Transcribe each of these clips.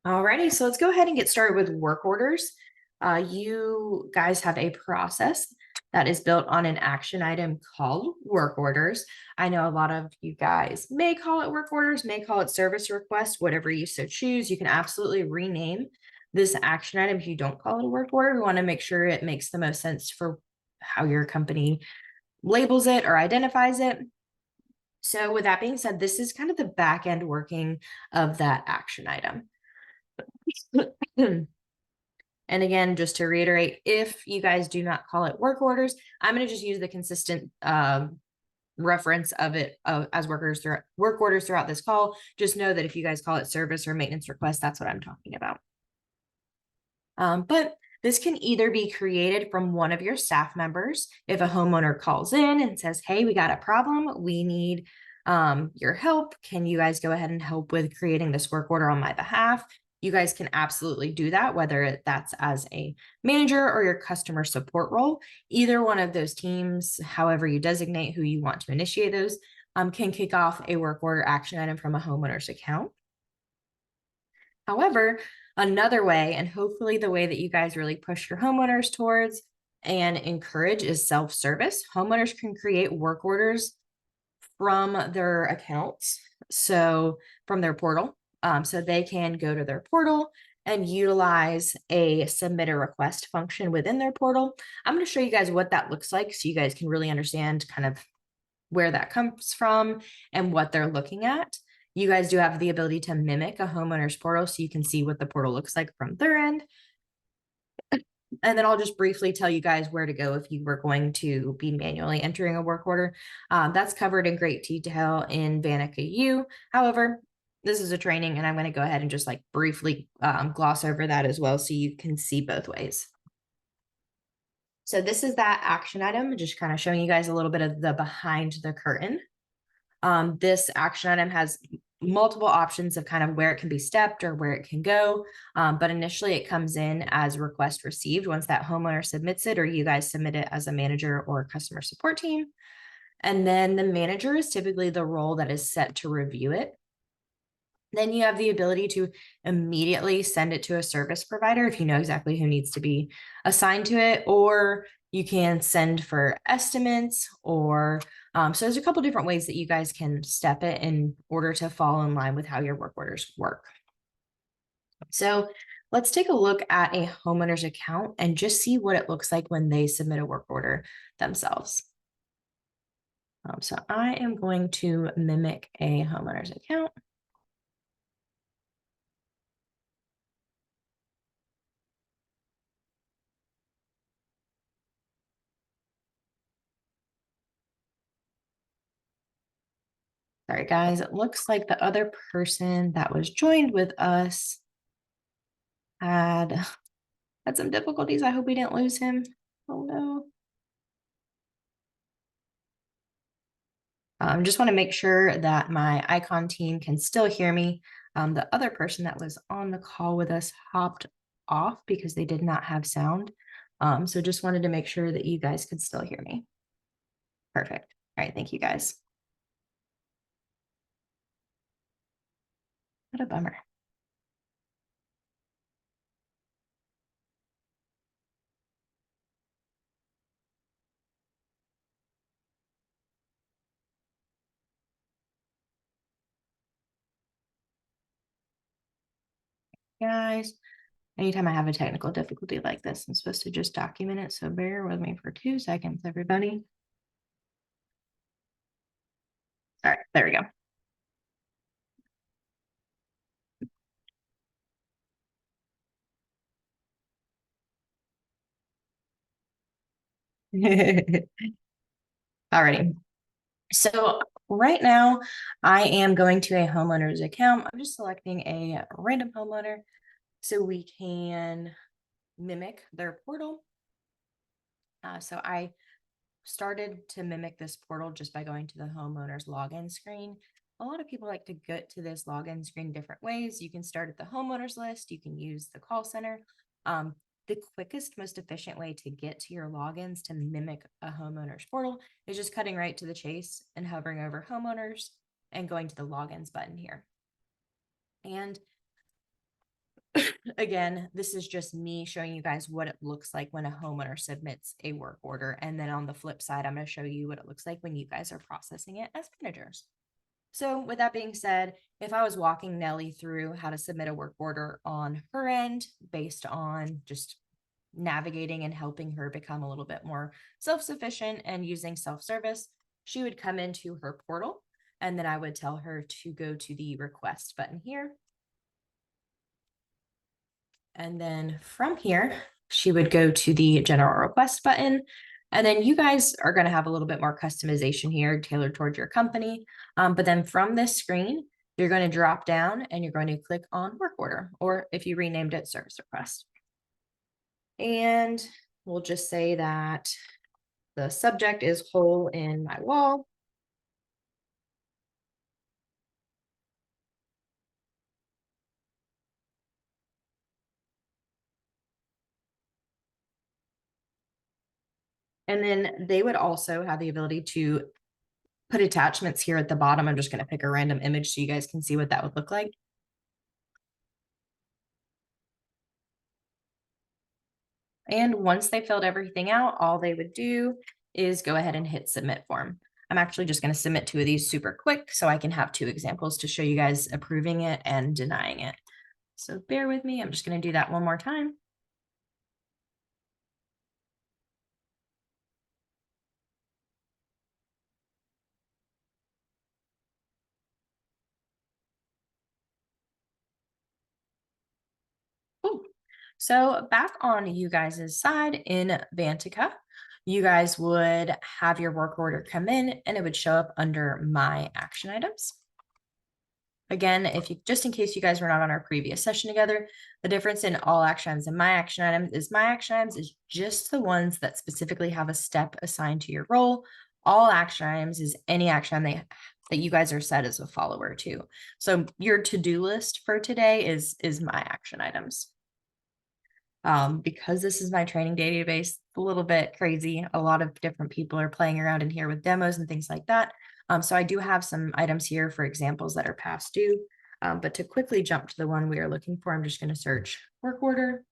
Alrighty, so let's go ahead and get started with work orders. You guys have a process that is built on an action item called work orders. I know a lot of you guys may call it work orders, may call it service request, whatever you so choose. You can absolutely rename this action item if you don't call it a work order. We want to make sure it makes the most sense for how your company labels it or identifies it. So with that being said, this is kind of the back end working of that action item. And again, just to reiterate, if you guys do not call it work orders, I'm going to just use the consistent reference of it as work orders throughout this call. Just know that if you guys call it service or maintenance request, that's what I'm talking about. But this can either be created from one of your staff members. If a homeowner calls in and says, hey, we got a problem, we need your help. Can you guys go ahead and help with creating this work order on my behalf? You guys can absolutely do that, whether that's as a manager or your customer support role. Either one of those teams, however you designate who you want to initiate those, can kick off a work order action item from a homeowner's account. However, another way, and hopefully the way that you guys really push your homeowners towards and encourage, is self-service. Homeowners can create work orders from their accounts, so from their portal. So they can go to their portal and utilize a submit a request function within their portal. I'm going to show you guys what that looks like so you guys can really understand kind of where that comes from and what they're looking at. You guys do have the ability to mimic a homeowner's portal so you can see what the portal looks like from their end. And then I'll just briefly tell you guys where to go if you were going to be manually entering a work order. That's covered in great detail in Vantaca U. However, this is a training and I'm going to go ahead and just like briefly gloss over that as well so you can see both ways. So this is that action item, just kind of showing you guys a little bit of the behind the curtain. This action item has multiple options of kind of where it can be stepped or where it can go. But initially it comes in as request received once that homeowner submits it or you guys submit it as a manager or customer support team. And then the manager is typically the role that is set to review it. Then you have the ability to immediately send it to a service provider if you know exactly who needs to be assigned to it, or you can send for estimates or so there's a couple different ways that you guys can step it in order to fall in line with how your work orders work. So let's take a look at a homeowner's account and just see what it looks like when they submit a work order themselves. So I am going to mimic a homeowner's account. Sorry, guys. It looks like the other person that was joined with us had some difficulties. I hope we didn't lose him. Oh no. Just want to make sure that my icon team can still hear me. The other person that was on the call with us hopped off because they did not have sound. So just wanted to make sure that you guys could still hear me. Perfect. All right. Thank you guys. What a bummer. Guys, anytime I have a technical difficulty like this, I'm supposed to just document it. So bear with me for 2 seconds, everybody. All right, there we go. Alrighty. So right now I am going to a homeowner's account. I'm just selecting a random homeowner so we can mimic their portal. So I started to mimic this portal just by going to the homeowner's login screen. A lot of people like to get to this login screen different ways. You can start at the homeowners list. You can use the call center. The quickest, most efficient way to get to your logins to mimic a homeowner's portal is just cutting right to the chase and hovering over homeowners and going to the logins button here. And Again, this is just me showing you guys what it looks like when a homeowner submits a work order. And then on the flip side, I'm going to show you what it looks like when you guys are processing it as managers. So with that being said, if I was walking Nellie through how to submit a work order on her end, based on just navigating and helping her become a little bit more self-sufficient and using self-service, she would come into her portal, and then I would tell her to go to the request button here. And then from here, she would go to the general request button. And then you guys are going to have a little bit more customization here tailored towards your company. But then from this screen, you're going to drop down and you're going to click on work order, or if you renamed it, service request. And we'll just say that the subject is hole in my wall. And then they would also have the ability to put attachments here at the bottom. I'm just going to pick a random image so you guys can see what that would look like. And once they filled everything out, all they would do is go ahead and hit submit form. I'm actually just going to submit 2 of these super quick so I can have 2 examples to show you guys approving it and denying it. So bear with me. I'm just going to do that one more time. Ooh. So back on you guys' side in Vantaca, you guys would have your work order come in and it would show up under my action items. Again, if you, just in case you guys were not on our previous session together, the difference in all action items and my action items is just the ones that specifically have a step assigned to your role. All action items is any action that you guys are set as a follower to. So your to-do list for today is my action items. Because this is my training database, a little bit crazy. A lot of different people are playing around in here with demos and things like that. So I do have some items here for examples that are past due. But to quickly jump to the one we are looking for, I'm just going to search work order.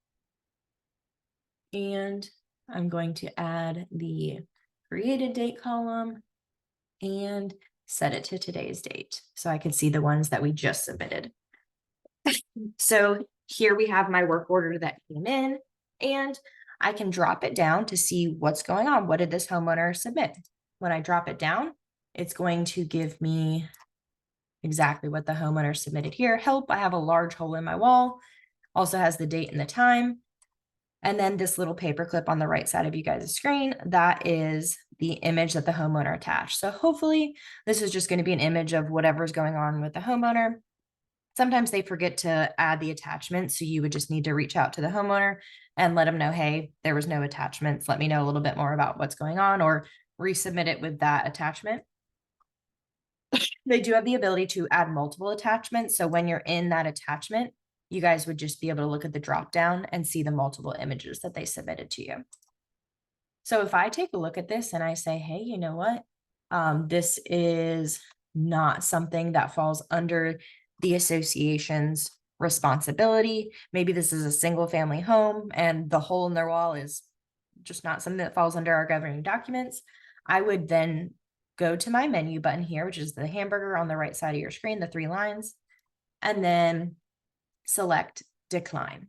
And I'm going to add the created date column and set it to today's date so I can see the ones that we just submitted. So here we have my work order that came in, and I can drop it down to see what's going on. What did this homeowner submit? When I drop it down, it's going to give me exactly what the homeowner submitted here. Help, I have a large hole in my wall. Also has the date and the time. And then this little paper clip on the right side of you guys' screen, that is the image that the homeowner attached. So hopefully this is just going to be an image of whatever's going on with the homeowner. Sometimes they forget to add the attachment, so you would just need to reach out to the homeowner and let them know, hey, there was no attachments. Let me know a little bit more about what's going on, or resubmit it with that attachment. They do have the ability to add multiple attachments. So when you're in that attachment, you guys would just be able to look at the drop down and see the multiple images that they submitted to you. So if I take a look at this and I say, hey, you know what? This is not something that falls under the association's responsibility. Maybe this is a single family home and the hole in their wall is just not something that falls under our governing documents. I would then go to my menu button here, which is the hamburger on the right side of your screen, the 3 lines, and then select decline.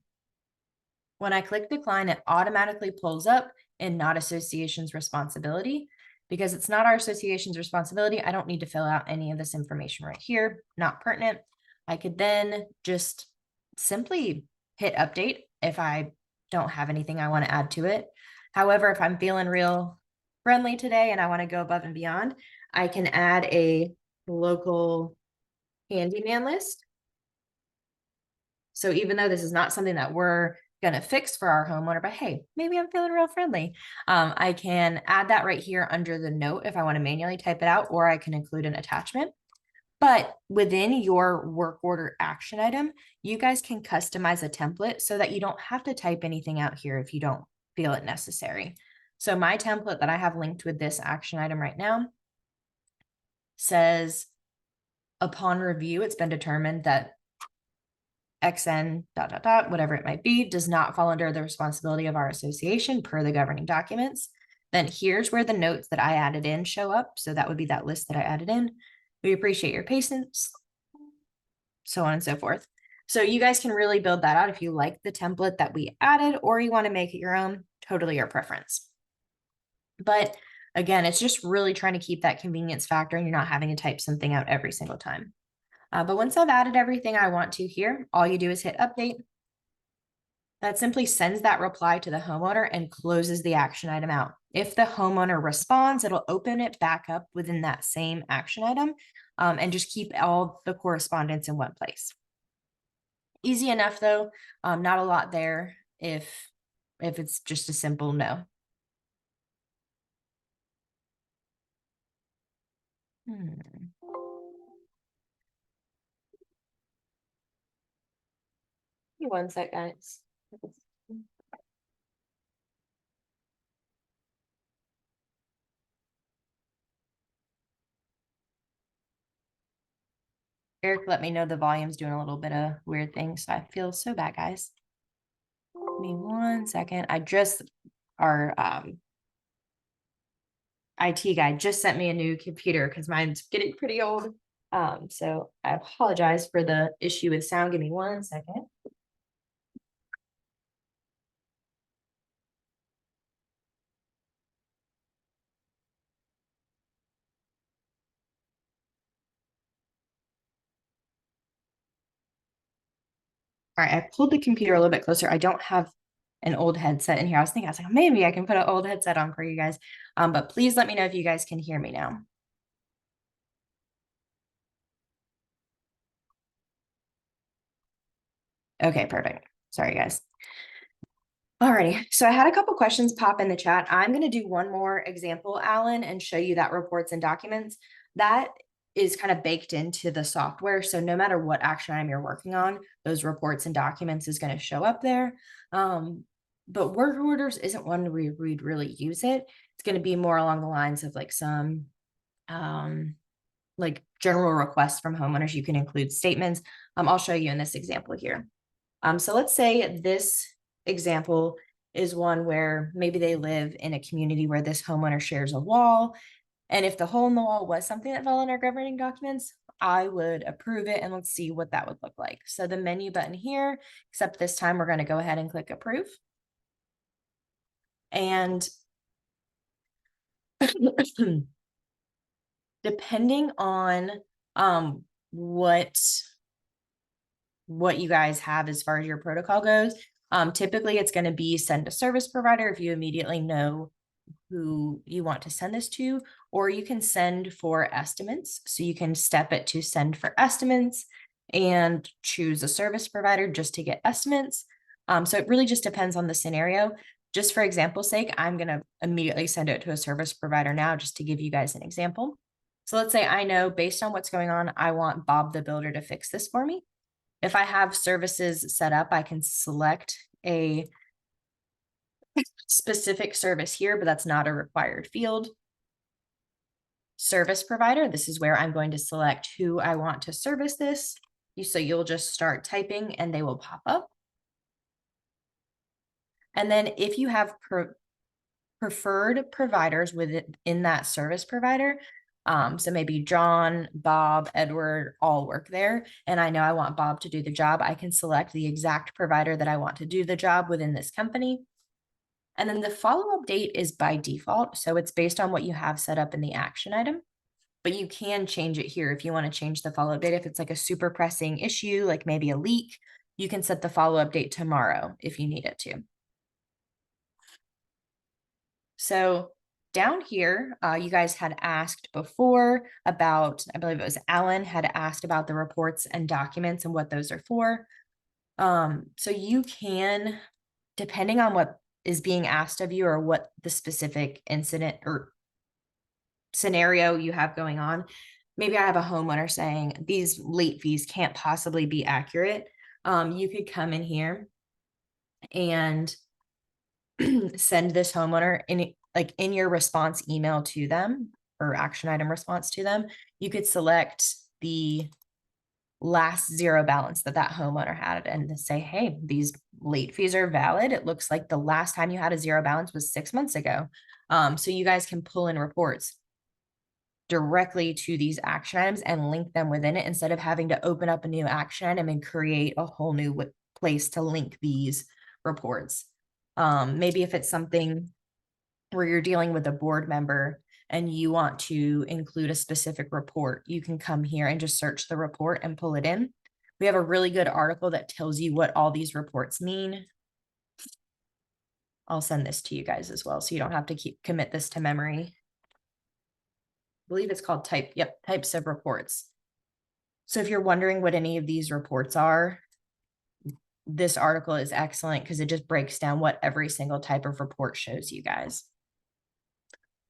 When I click decline, it automatically pulls up in not association's responsibility. Because it's not our association's responsibility, I don't need to fill out any of this information right here, not pertinent. I could then just simply hit update if I don't have anything I want to add to it. However, if I'm feeling real friendly today and I want to go above and beyond, I can add a local handyman list. So even though this is not something that we're going to fix for our homeowner, but hey, maybe I'm feeling real friendly. I can add that right here under the note if I want to manually type it out, or I can include an attachment. But within your work order action item, you guys can customize a template so that you don't have to type anything out here if you don't feel it necessary. So my template that I have linked with this action item right now says, upon review, it's been determined that XN dot dot dot, whatever it might be, does not fall under the responsibility of our association per the governing documents. Then here's where the notes that I added in show up. So that would be that list that I added in. We appreciate your patience, so on and so forth. So you guys can really build that out if you like the template that we added, or you want to make it your own, totally your preference. But again, it's just really trying to keep that convenience factor and you're not having to type something out every single time. But once I've added everything I want to here, all you do is hit update. That simply sends that reply to the homeowner and closes the action item out. If the homeowner responds, it'll open it back up within that same action item and just keep all the correspondence in one place. Easy enough though, not a lot there if it's just a simple no. Give me one sec, guys. Eric let me know the volume's doing a little bit of weird things, so I feel so bad, guys. Give me 1 second. Our IT guy just sent me a new computer because mine's getting pretty old. So I apologize for the issue with sound. Give me 1 second. All right, I pulled the computer a little bit closer. I don't have an old headset in here. I was like, maybe I can put an old headset on for you guys. But please let me know if you guys can hear me now. Okay, perfect. Sorry, guys. Alrighty, so I had a couple questions pop in the chat. I'm going to do one more example, Alan, and show you that reports and documents. That is kind of baked into the software. So no matter what action item you're working on, those reports and documents is going to show up there. But work orders isn't one where we'd really use it. It's going to be more along the lines of like some like general requests from homeowners. You can include statements. I'll show you in this example here. So let's say this example is one where maybe they live in a community where this homeowner shares a wall. And if the hole in the wall was something that fell in our governing documents, I would approve it. And let's see what that would look like. So the menu button here, except this time we're going to go ahead and click approve. And depending on what you guys have as far as your protocol goes, typically it's going to be send to service provider if you immediately know who you want to send this to, or you can send for estimates. So you can step it to send for estimates and choose a service provider just to get estimates. So it really just depends on the scenario. Just for example's sake, I'm going to immediately send it to a service provider now, just to give you guys an example. So let's say I know based on what's going on, I want Bob the builder to fix this for me. If I have services set up, I can select a specific service here, but that's not a required field. Service provider, this is where I'm going to select who I want to service this. So you'll just start typing and they will pop up. And then if you have preferred providers within that service provider, so maybe John, Bob, Edward all work there, and I know I want Bob to do the job, I can select the exact provider that I want to do the job within this company. And then the follow-up date is by default, so it's based on what you have set up in the action item, but you can change it here if you want to change the follow-up date. If it's like a super pressing issue, like maybe a leak, you can set the follow-up date tomorrow if you need it to. So down here, you guys had asked before about, I believe it was Alan had asked about the reports and documents and what those are for. So you can, depending on what is being asked of you or what the specific incident or scenario you have going on, maybe I have a homeowner saying these late fees can't possibly be accurate. You could come in here and send this homeowner in your response email to them or action item response to them. You could select the last zero balance that that homeowner had and to say, hey, these late fees are valid. It looks like the last time you had a zero balance was 6 months ago. So you guys can pull in reports directly to these action items and link them within it instead of having to open up a new action item and create a whole new place to link these reports. Maybe if it's something where you're dealing with a board member and you want to include a specific report, you can come here and just search the report and pull it in. We have a really good article that tells you what all these reports mean. I'll send this to you guys as well, so you don't have to commit this to memory. I believe it's called types of reports. So if you're wondering what any of these reports are, this article is excellent because it just breaks down what every single type of report shows you guys.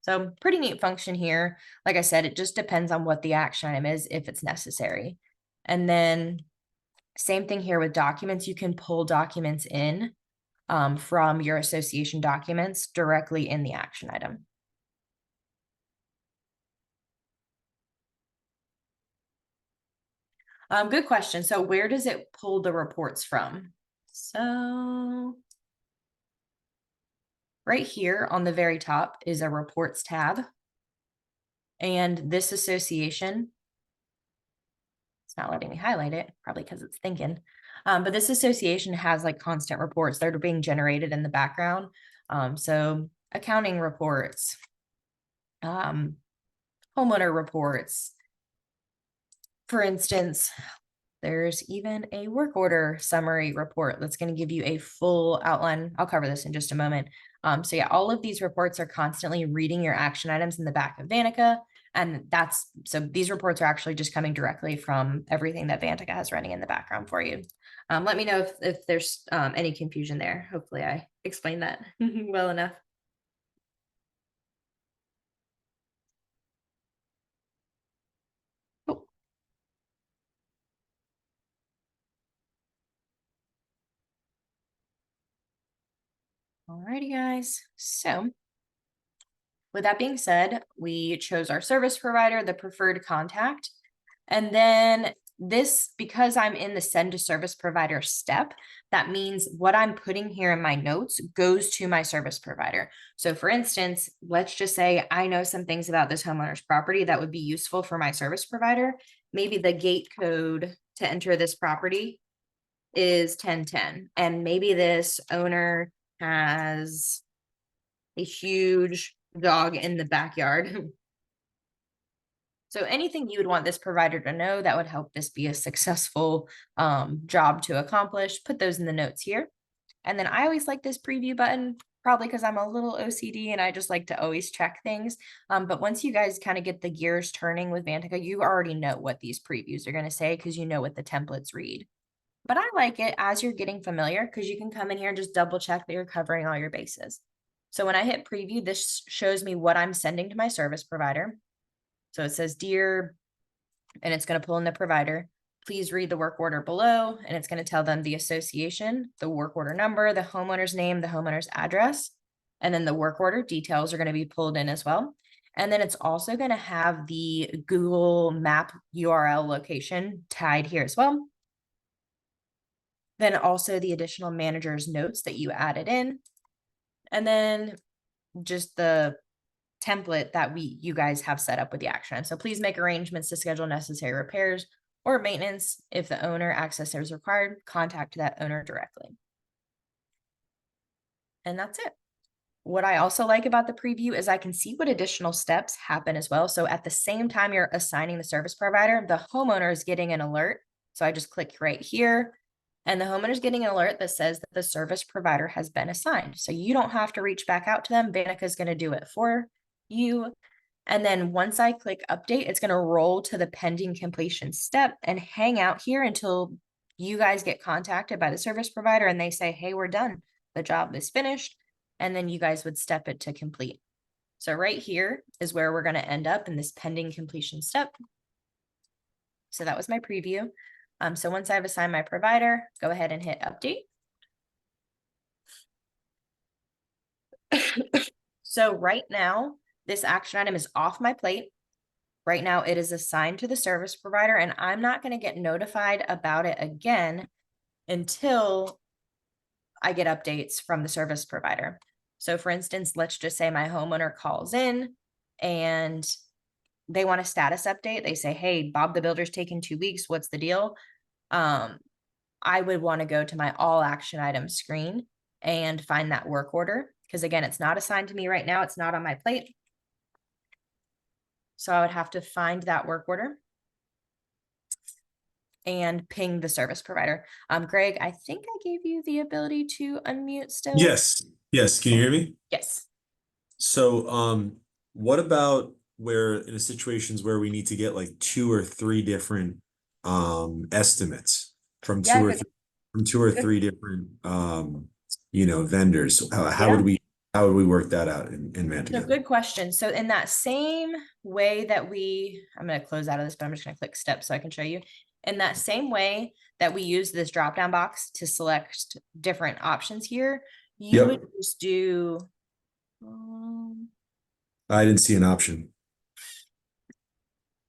So pretty neat function here. Like I said, it just depends on what the action item is, if it's necessary. And then same thing here with documents. You can pull documents in from your association documents directly in the action item. Good question. So where does it pull the reports from? So right here on the very top is a reports tab. And this association, it's not letting me highlight it, probably because it's thinking. But this association has like constant reports that are being generated in the background. So accounting reports, homeowner reports. For instance, there's even a work order summary report that's going to give you a full outline. I'll cover this in just a moment. So yeah, all of these reports are constantly reading your action items in the back of Vantaca. And so these reports are actually just coming directly from everything that Vantaca has running in the background for you. Let me know if there's any confusion there. Hopefully I explained that well enough. Cool. Alrighty, guys. So with that being said, we chose our service provider, the preferred contact. And then this, because I'm in the send to service provider step, that means what I'm putting here in my notes goes to my service provider. So for instance, let's just say I know some things about this homeowner's property that would be useful for my service provider. Maybe the gate code to enter this property is 1010. And maybe this owner has a huge dog in the backyard. So anything you would want this provider to know that would help this be a successful job to accomplish, put those in the notes here. And then I always like this preview button, probably because I'm a little OCD and I just like to always check things. But once you guys kind of get the gears turning with Vantaca, you already know what these previews are going to say because you know what the templates read. But I like it as you're getting familiar because you can come in here and just double check that you're covering all your bases. So when I hit preview, this shows me what I'm sending to my service provider. So it says, dear, and it's going to pull in the provider. Please read the work order below, and it's going to tell them the association, the work order number, the homeowner's name, the homeowner's address, and then the work order details are going to be pulled in as well. And then it's also going to have the Google Map URL location tied here as well. Then also the additional manager's notes that you added in. And then just the template that you guys have set up with the action. So please make arrangements to schedule necessary repairs or maintenance. If the owner access is required, contact that owner directly. And that's it. What I also like about the preview is I can see what additional steps happen as well. So at the same time you're assigning the service provider, the homeowner is getting an alert. So I just click right here and the homeowner is getting an alert that says that the service provider has been assigned. So you don't have to reach back out to them. Vantaca is going to do it for you. And then once I click update, it's going to roll to the pending completion step and hang out here until you guys get contacted by the service provider and they say, hey, we're done. The job is finished. And then you guys would step it to complete. So right here is where we're going to end up in this pending completion step. So that was my preview. So once I've assigned my provider, go ahead and hit update. So right now, this action item is off my plate. Right now, it is assigned to the service provider, and I'm not going to get notified about it again until I get updates from the service provider. So for instance, let's just say my homeowner calls in and they want a status update. They say, hey, Bob the builder's taking 2 weeks. What's the deal? I would want to go to my all action items screen and find that work order. Because again, it's not assigned to me right now. It's not on my plate. So I would have to find that work order and ping the service provider. Greg, I think I gave you the ability to unmute still. Yes. Yes. Can you hear me? Yes. So, what about where in situations where we need to get like 2 or 3 different estimates from Yeah, two or good. three different vendors? Yeah. How would we work that out in So Vantaca? good question. So in that same way that I'm going to close out of this, but I'm just going to click step so I can show you. In that same way that we use this drop down box to select different options here, you would Yep. just do, I didn't see an option.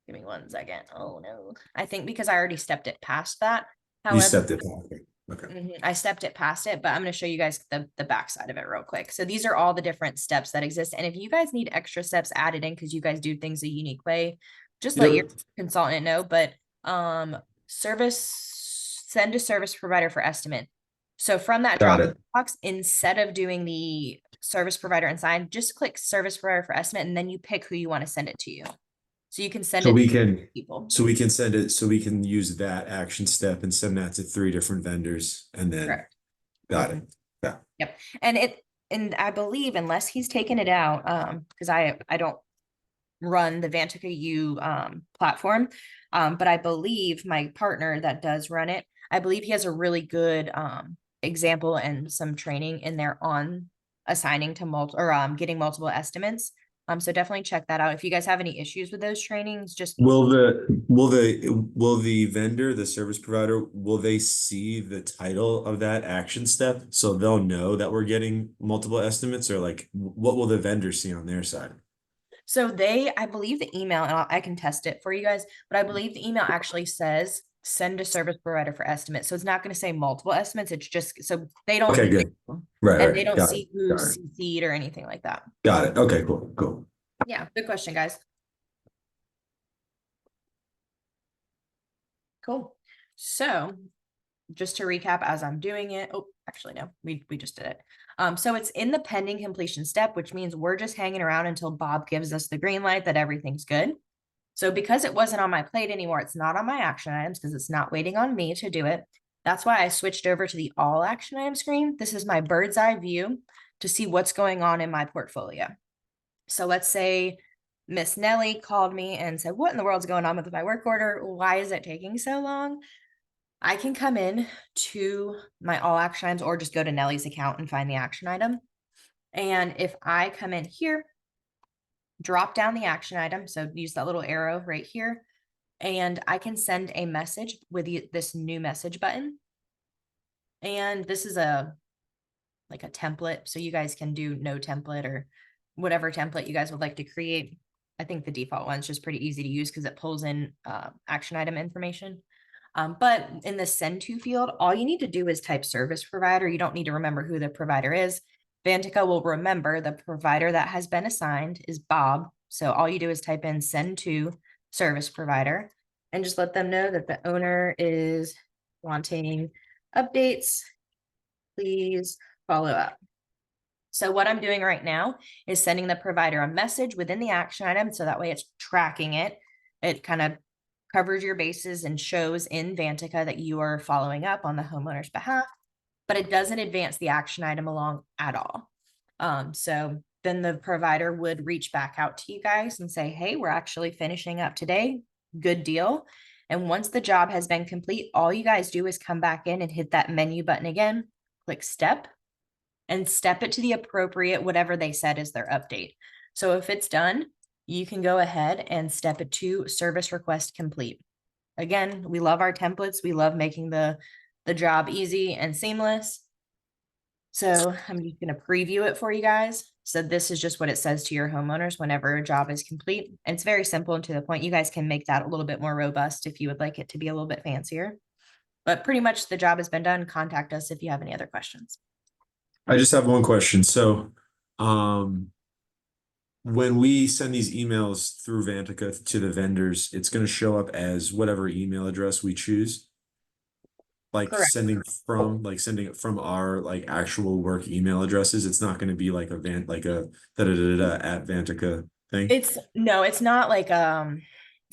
give me 1 second. Oh no. I think because I already stepped it past that. You However, stepped it. Okay. I stepped it past it, but I'm going to show you guys the back side of it real quick. So these are all the different steps that exist. And if you guys need extra steps added in because you guys do things a unique way, just let your Yep. consultant know. But send to service provider for estimate. So from that Got drop it. box, instead of doing the service provider and sign, just click service provider for estimate, and then you pick who you want to send it to you. So you can send So it we to can people. so we can send it so we can use that action step and send that to 3 different vendors and then Correct. got it. Yeah. Yep. And I believe unless he's taken it out, because I don't run the Vantaca U platform, but I believe my partner that does run it, I believe he has a really good example and some training in there on assigning to getting multiple estimates. So definitely check that out. If you guys have any issues with those trainings, just Will the vendor, the service provider, will they see the title of that action step so they'll know that we're getting multiple estimates, or like what will the vendor see on their side? So I believe the email, and I can test it for you guys, but I believe the email actually says send a service provider for estimates. So it's not going to say multiple estimates. It's just so they don't Okay, good. Right, and they right. don't Got it. see who Got it. CC'd or anything like that. Got it. Okay, cool. Cool. Yeah, good question, guys. Cool. So just to recap as I'm doing it. Oh, actually, no, we just did it. So it's in the pending completion step, which means we're just hanging around until Bob gives us the green light that everything's good. So because it wasn't on my plate anymore, it's not on my action items because it's not waiting on me to do it. That's why I switched over to the all action item screen. This is my bird's eye view to see what's going on in my portfolio. So let's say Miss Nellie called me and said, what in the world's going on with my work order? Why is it taking so long? I can come in to my all action items or just go to Nellie's account and find the action item. And if I come in here, drop down the action item, so use that little arrow right here, and I can send a message with this new message button. And this is like a template, so you guys can do no template or whatever template you guys would like to create. I think the default one's just pretty easy to use because it pulls in action item information. But in the send to field, all you need to do is type service provider. You don't need to remember who the provider is. Vantaca will remember the provider that has been assigned is Bob. So all you do is type in send to service provider and just let them know that the owner is wanting updates. Please follow up. So what I'm doing right now is sending the provider a message within the action item. So that way it's tracking it. It kind of covers your bases and shows in Vantaca that you are following up on the homeowner's behalf, but it doesn't advance the action item along at all. So then the provider would reach back out to you guys and say, hey, we're actually finishing up today. Good deal. And once the job has been complete, all you guys do is come back in and hit that menu button again, click step, and step it to the appropriate, whatever they said is their update. So if it's done, you can go ahead and step it to service request complete. Again, we love our templates. We love making the job easy and seamless. So I'm just going to preview it for you guys. So this is just what it says to your homeowners whenever a job is complete. And it's very simple and to the point. You guys can make that a little bit more robust if you would like it to be a little bit fancier. But pretty much the job has been done. Contact us if you have any other questions. I just have one question. So, um, when we send these emails through Vantica to the vendors, it's going to show up as whatever email address we choose. Like Correct. sending it from our like actual work email addresses. It's not going to be like a like a da da da da at Vantica thing. It's no, it's not like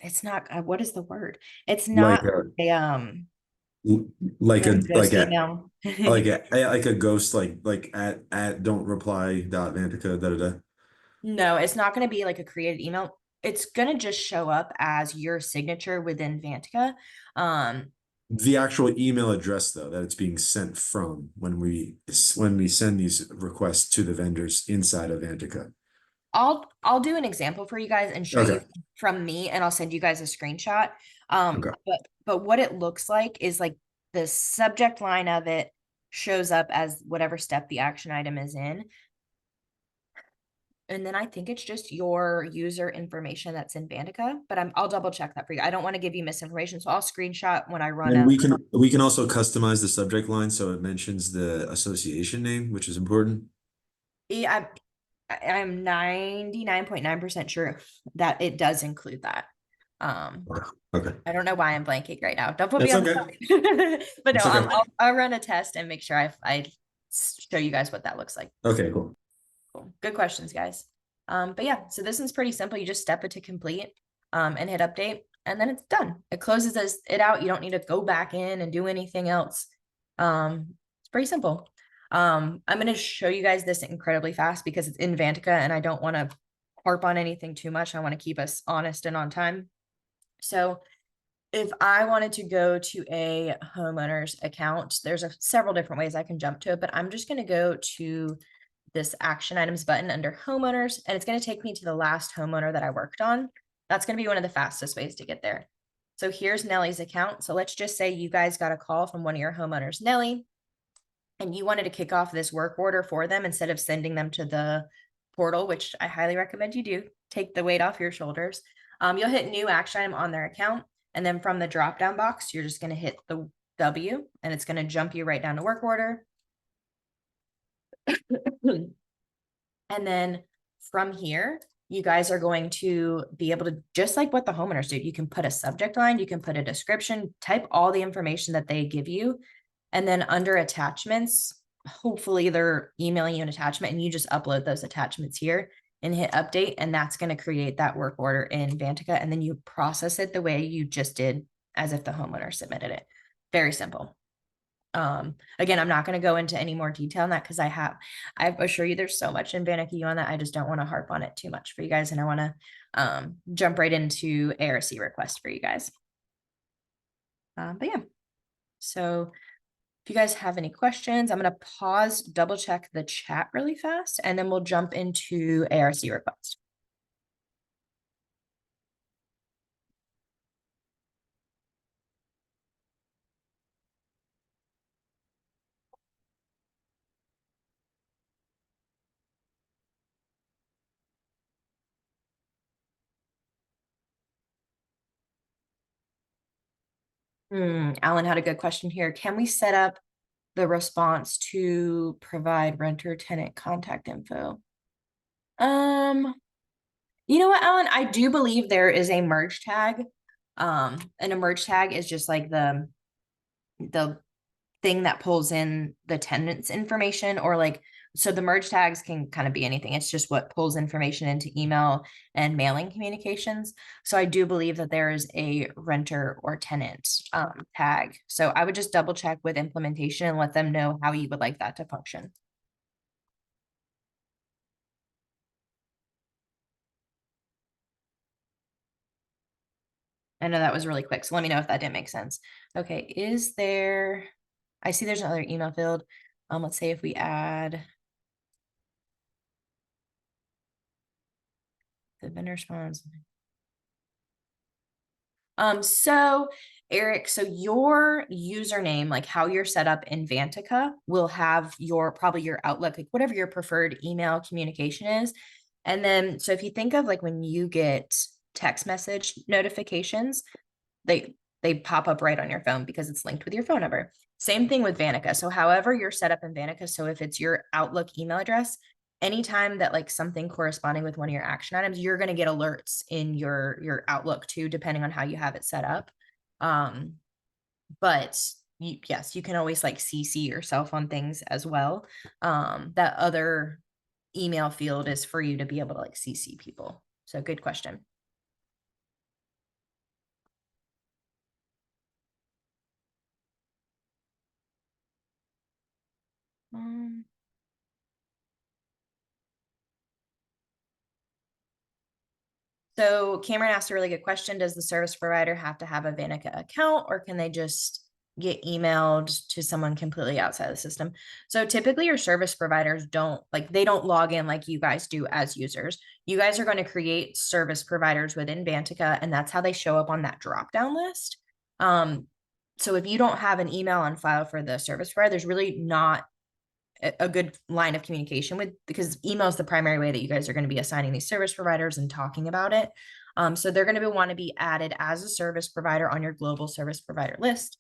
it's not what is the word? It's Like not a like like a a ghost email. like a ghost like at don't reply dot Vantica da da da. No, it's not going to be like a created email. It's going to just show up as your signature within Vantica. Um, The actual email address though that it's being sent from when we send these requests to the vendors inside of Vantica. I'll do an example for you guys and show you Okay. from me, and I'll send you guys a screenshot. Okay. But what it looks like is like the subject line of it shows up as whatever step the action item is in. And then I think it's just your user information that's in Vantica, but I'll double check that for you. I don't want to give you misinformation, so I'll screenshot when I run And a. we can also customize the subject line so it mentions the association name, which is important. Yeah, I'm 99.9% sure that it does include that. Um, Okay. Okay. I don't know why I'm blanking right now. Don't put me That's on the okay. spot. But no, It's okay. I'll run a test and make sure I show you guys what that looks like. Okay, cool. Cool. Good questions, guys. But yeah, so this one's pretty simple. You just step it to complete, and hit update, and then it's done. It closes it out. You don't need to go back in and do anything else. It's pretty simple. I'm going to show you guys this incredibly fast because it's in Vantica and I don't want to harp on anything too much. I want to keep us honest and on time. So if I wanted to go to a homeowner's account, there's several different ways I can jump to it, but I'm just going to go to this action items button under homeowners, and it's going to take me to the last homeowner that I worked on. That's going to be one of the fastest ways to get there. So here's Nellie's account. So let's just say you guys got a call from one of your homeowners, Nellie, and you wanted to kick off this work order for them instead of sending them to the portal, which I highly recommend you do. Take the weight off your shoulders. You'll hit new action item on their account. And then from the drop down box, you're just going to hit the W and it's going to jump you right down to work order. And then from here, you guys are going to be able to, just like what the homeowners do, you can put a subject line, you can put a description, type all the information that they give you. And then under attachments, hopefully they're emailing you an attachment and you just upload those attachments here and hit update. And that's going to create that work order in Vantica. And then you process it the way you just did as if the homeowner submitted it. Very simple. Again, I'm not going to go into any more detail on that because I assure you there's so much in Vanity on that. I just don't want to harp on it too much for you guys. And I want to jump right into ARC request for you guys. But yeah, so if you guys have any questions, I'm going to pause, double check the chat really fast, and then we'll jump into ARC request. Alan had a good question here. Can we set up the response to provide renter tenant contact info? You know what, Alan? I do believe there is a merge tag. And a merge tag is just like the thing that pulls in the tenant's information, or like, so the merge tags can kind of be anything. It's just what pulls information into email and mailing communications. So I do believe that there is a renter or tenant tag. So I would just double check with implementation and let them know how you would like that to function. I know that was really quick, so let me know if that didn't make sense. Okay, is there, I see there's another email field. Let's say if we add the vendor response. So Eric, so your username, like how you're set up in Vantica, will have your probably your Outlook, like whatever your preferred email communication is. And then, so if you think of like when you get text message notifications, they they pop up right on your phone because it's linked with your phone number. Same thing with Vantica. So however you're set up in Vantica, so if it's your Outlook email address, anytime that like something corresponding with one of your action items, you're going to get alerts in your Outlook too, depending on how you have it set up. Um, but yes, you can always like CC yourself on things as well. That other email field is for you to be able to like CC people. So good question. Um, So Cameron asked a really good question. Does the service provider have to have a Vanica account, or can they just get emailed to someone completely outside the system? So typically your service providers don't like, they don't log in like you guys do as users. You guys are going to create service providers within Vantica, and that's how they show up on that drop down list. So if you don't have an email on file for the service provider, there's really not a good line of communication with, because email is the primary way that you guys are going to be assigning these service providers and talking about it. So they're going to want to be added as a service provider on your global service provider list.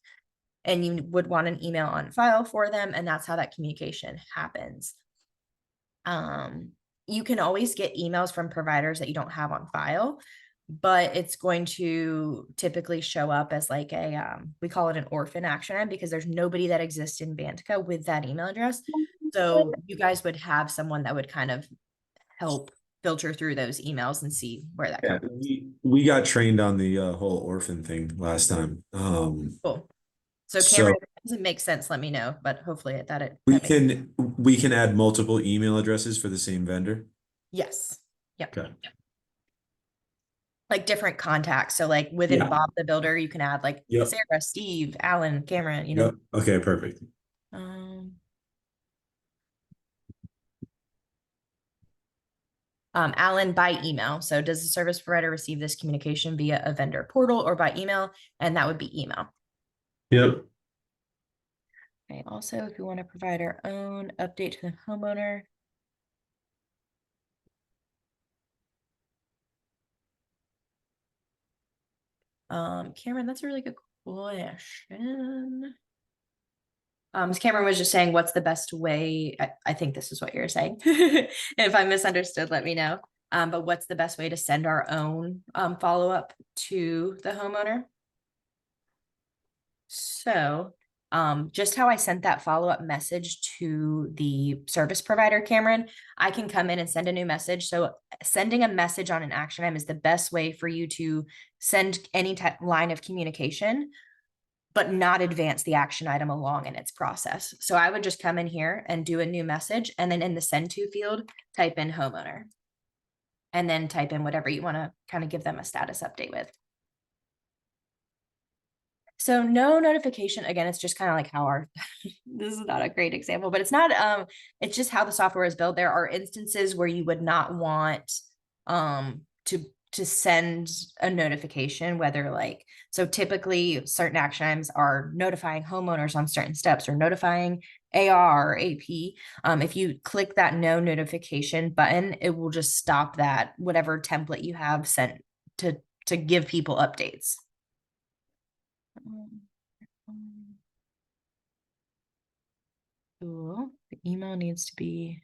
And you would want an email on file for them. And that's how that communication happens. You can always get emails from providers that you don't have on file, but it's going to typically show up as like a we call it an orphan action item, because there's nobody that exists in Vantica with that email address. So you guys would have someone that would kind of help filter through those emails and see where that Yeah, comes from. we got trained on the whole orphan thing last time. Cool. So Cameron, So if it doesn't make sense, let me know, but hopefully we that makes can we can add multiple email addresses for the same vendor. yes. Yep. Okay. Like different contacts. So like within Yeah. Bob the Builder, you can add like Yep. Sarah, Steve, Alan, Cameron, Yep. Okay, perfect. Um, Alan by email. So does the service provider receive this communication via a vendor portal or by email? And that would be email. Yep. Okay. Also, if we want to provide our own update to the homeowner. Cameron, that's a really good question. Cameron was just saying, what's the best way? I think this is what you're saying. If I misunderstood, let me know. But what's the best way to send our own follow-up to the homeowner? So just how I sent that follow-up message to the service provider, Cameron, I can come in and send a new message. So sending a message on an action item is the best way for you to send any type line of communication, but not advance the action item along in its process. So I would just come in here and do a new message, and then in the send to field, type in homeowner, and then type in whatever you want to kind of give them a status update with. So no notification, again, it's just kind of like how our, this is not a great example, but it's not, it's just how the software is built. There are instances where you would not want to send a notification, whether like, so typically certain action items are notifying homeowners on certain steps or notifying AR or AP. If you click that no notification button, it will just stop that, whatever template you have sent to give people updates. Cool. The email needs to be.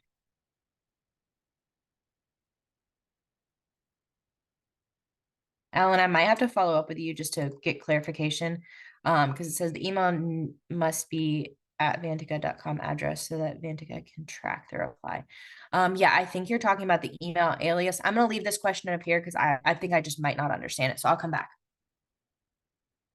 Alan, I might have to follow up with you just to get clarification. Because it says the email must be at vantica.com address so that Vantica can track the reply. Yeah, I think you're talking about the email alias. I'm gonna leave this question up here because I think I just might not understand it. So I'll come back.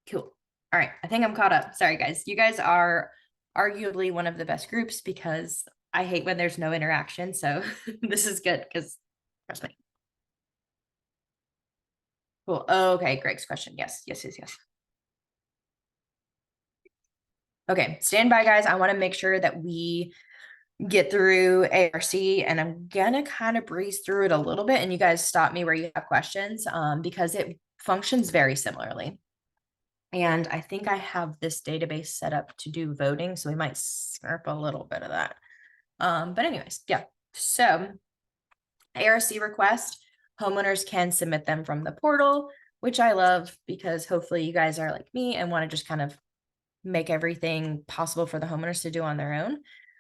Cool. All right. I think I'm caught up. Sorry, guys. You guys are arguably one of the best groups because I hate when there's no interaction. So this is good because trust me. Cool. Okay. Greg's question. Yes. Yes. Yes. Yes. Okay. Stand by, guys. I want to make sure that we get through ARC, and I'm gonna kind of breeze through it a little bit, and you guys stop me where you have questions because it functions very similarly. And I think I have this database set up to do voting, so we might skip a little bit of that. But anyways, yeah. So ARC request, homeowners can submit them from the portal, which I love because hopefully you guys are like me and want to just kind of make everything possible for the homeowners to do on their own.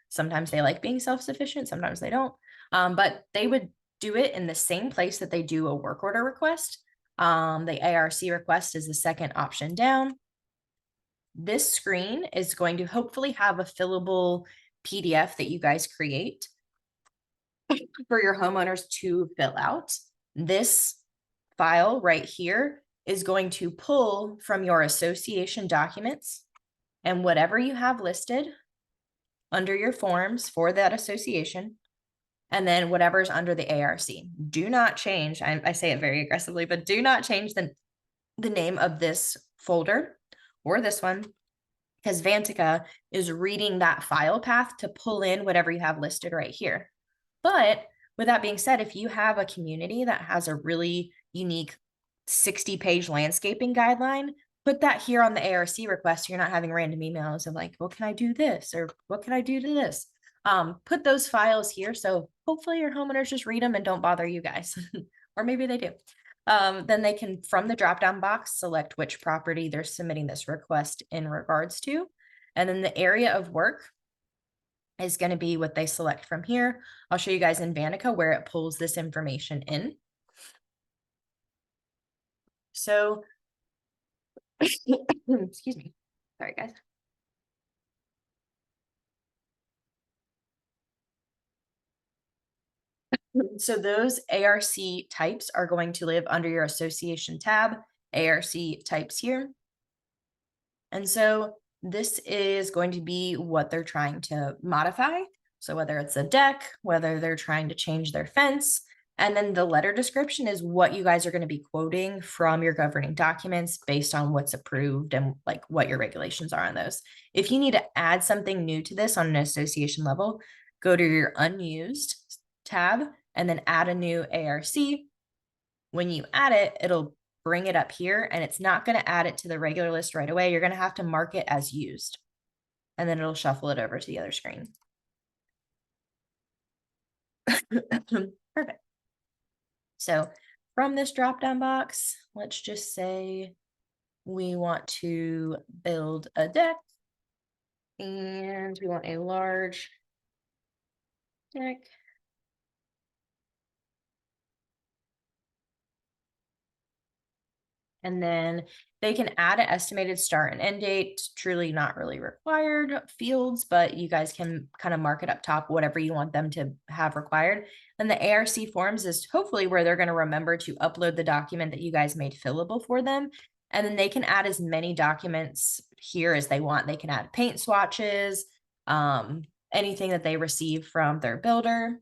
Sometimes they like being self-sufficient, sometimes they don't. But they would do it in the same place that they do a work order request. The ARC request is the second option down. This screen is going to hopefully have a fillable PDF that you guys create for your homeowners to fill out. This file right here is going to pull from your association documents, and whatever you have listed under your forms for that association, and then whatever's under the ARC. Do not change, I say it very aggressively, but do not change the name of this folder or this one, because Vantaca is reading that file path to pull in whatever you have listed right here. But with that being said, if you have a community that has a really unique 60-page landscaping guideline, put that here on the ARC request. You're not having random emails of like, well, can I do this? Or what can I do to this? Put those files here. So hopefully your homeowners just read them and don't bother you guys. Or maybe they do. Then they can, from the drop-down box, select which property they're submitting this request in regards to. And then the area of work is going to be what they select from here. I'll show you guys in Vantaca where it pulls this information in. So, excuse me. Sorry, guys. So those ARC types are going to live under your association tab, ARC types here. And so this is going to be what they're trying to modify. So whether it's a deck, whether they're trying to change their fence, and then the letter description is what you guys are going to be quoting from your governing documents based on what's approved and like what your regulations are on those. If you need to add something new to this on an association level, go to your unused tab and then add a new ARC. When you add it, it'll bring it up here, and it's not going to add it to the regular list right away. You're going to have to mark it as used, and then it'll shuffle it over to the other screen. Perfect. So from this drop-down box, let's just say we want to build a deck, and we want a large deck. And then they can add an estimated start and end date, truly not really required fields, but you guys can kind of mark it up top, whatever you want them to have required. And the ARC forms is hopefully where they're going to remember to upload the document that you guys made fillable for them. And then they can add as many documents here as they want. They can add paint swatches, anything that they receive from their builder,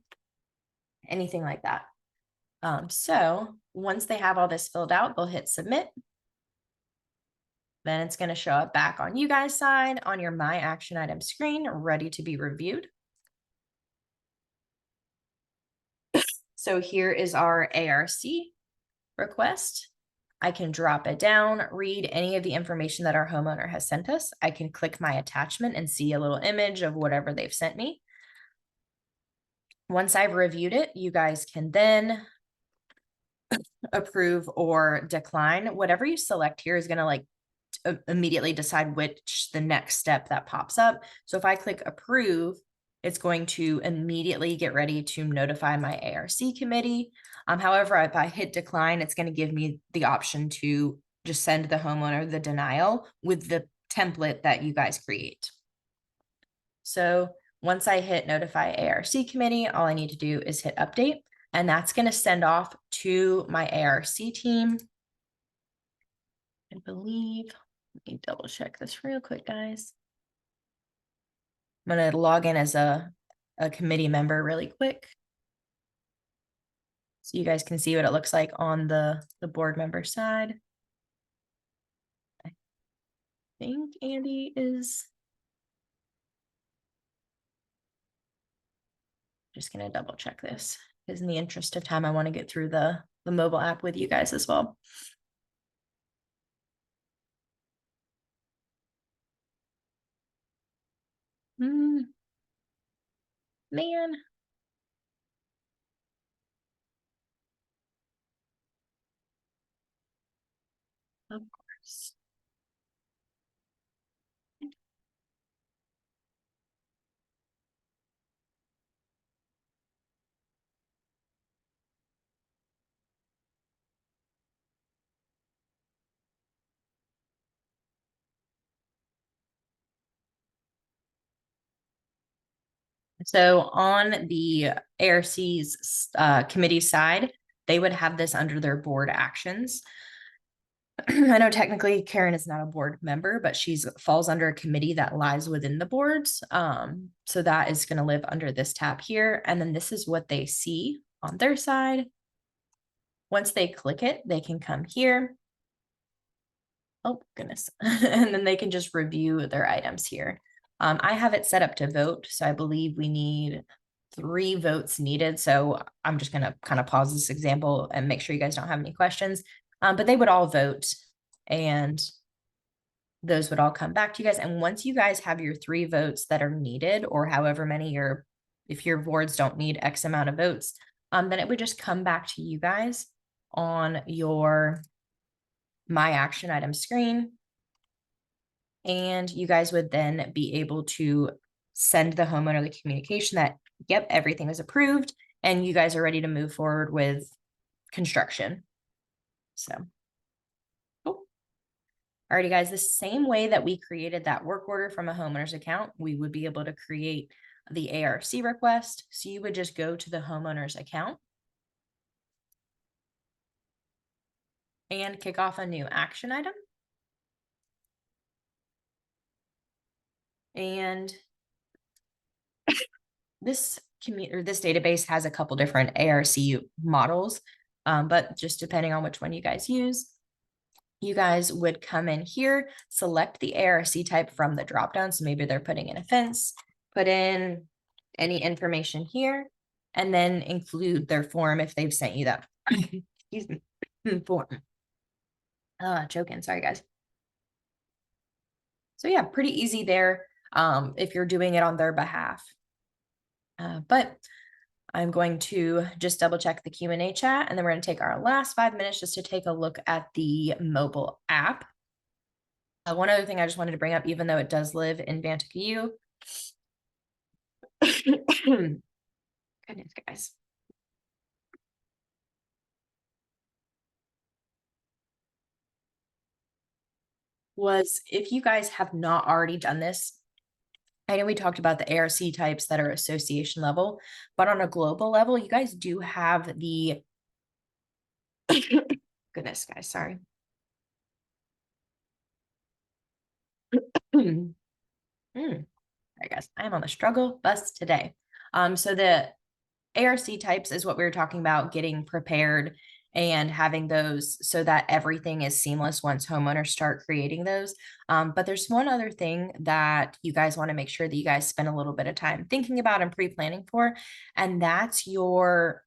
anything like that. So once they have all this filled out, they'll hit submit. Then it's going to show up back on you guys' side on your My Action Item screen, ready to be reviewed. So here is our ARC request. I can drop it down, read any of the information that our homeowner has sent us. I can click my attachment and see a little image of whatever they've sent me. Once I've reviewed it, you guys can then approve or decline. Whatever you select here is going to like immediately decide which the next step that pops up. So if I click approve, it's going to immediately get ready to notify my ARC committee. However, if I hit decline, it's going to give me the option to just send the homeowner the denial with the template that you guys create. So once I hit notify ARC committee, all I need to do is hit update, and that's going to send off to my ARC team. I believe, let me double check this real quick, guys. I'm going to log in as a committee member really quick, so you guys can see what it looks like on the board member side. I think Andy is just going to double check this, because in the interest of time, I want to get through the mobile app with you guys as well. Man. Of course. So on the ARC's committee side, they would have this under their board actions. I know technically Karen is not a board member, but she's falls under a committee that lies within the boards. So that is going to live under this tab here. And then this is what they see on their side. Once they click it, they can come here. Oh, goodness. And then they can just review their items here. I have it set up to vote. So I believe we need 3 votes needed. So I'm just going to kind of pause this example and make sure you guys don't have any questions. But they would all vote and those would all come back to you guys. And once you guys have your 3 votes that are needed, or however many if your boards don't need X amount of votes, then it would just come back to you guys on your My Action Item screen. And you guys would then be able to send the homeowner the communication that, yep, everything is approved and you guys are ready to move forward with construction. So, cool. Alrighty, guys, the same way that we created that work order from a homeowner's account, we would be able to create the ARC request. So you would just go to the homeowner's account and kick off a new action item. And this database has a couple different ARC models, but just depending on which one you guys use, you guys would come in here, select the ARC type from the dropdown. So maybe they're putting in a fence, put in any information here, and then include their form if they've sent you that excuse me, form. Joking, sorry guys. So yeah, pretty easy there if you're doing it on their behalf. But I'm going to just double check the Q&A chat, and then we're going to take our last 5 minutes just to take a look at the mobile app. One other thing I just wanted to bring up, even though it does live in Vantaca U. Goodness, guys. Was if you guys have not already done this, I know we talked about the ARC types that are association level, but on a global level, you guys do have the goodness, guys, sorry. I guess I am on the struggle bus today. So the ARC types is what we were talking about, getting prepared and having those so that everything is seamless once homeowners start creating those. But there's one other thing that you guys want to make sure that you guys spend a little bit of time thinking about and pre-planning for, and that's your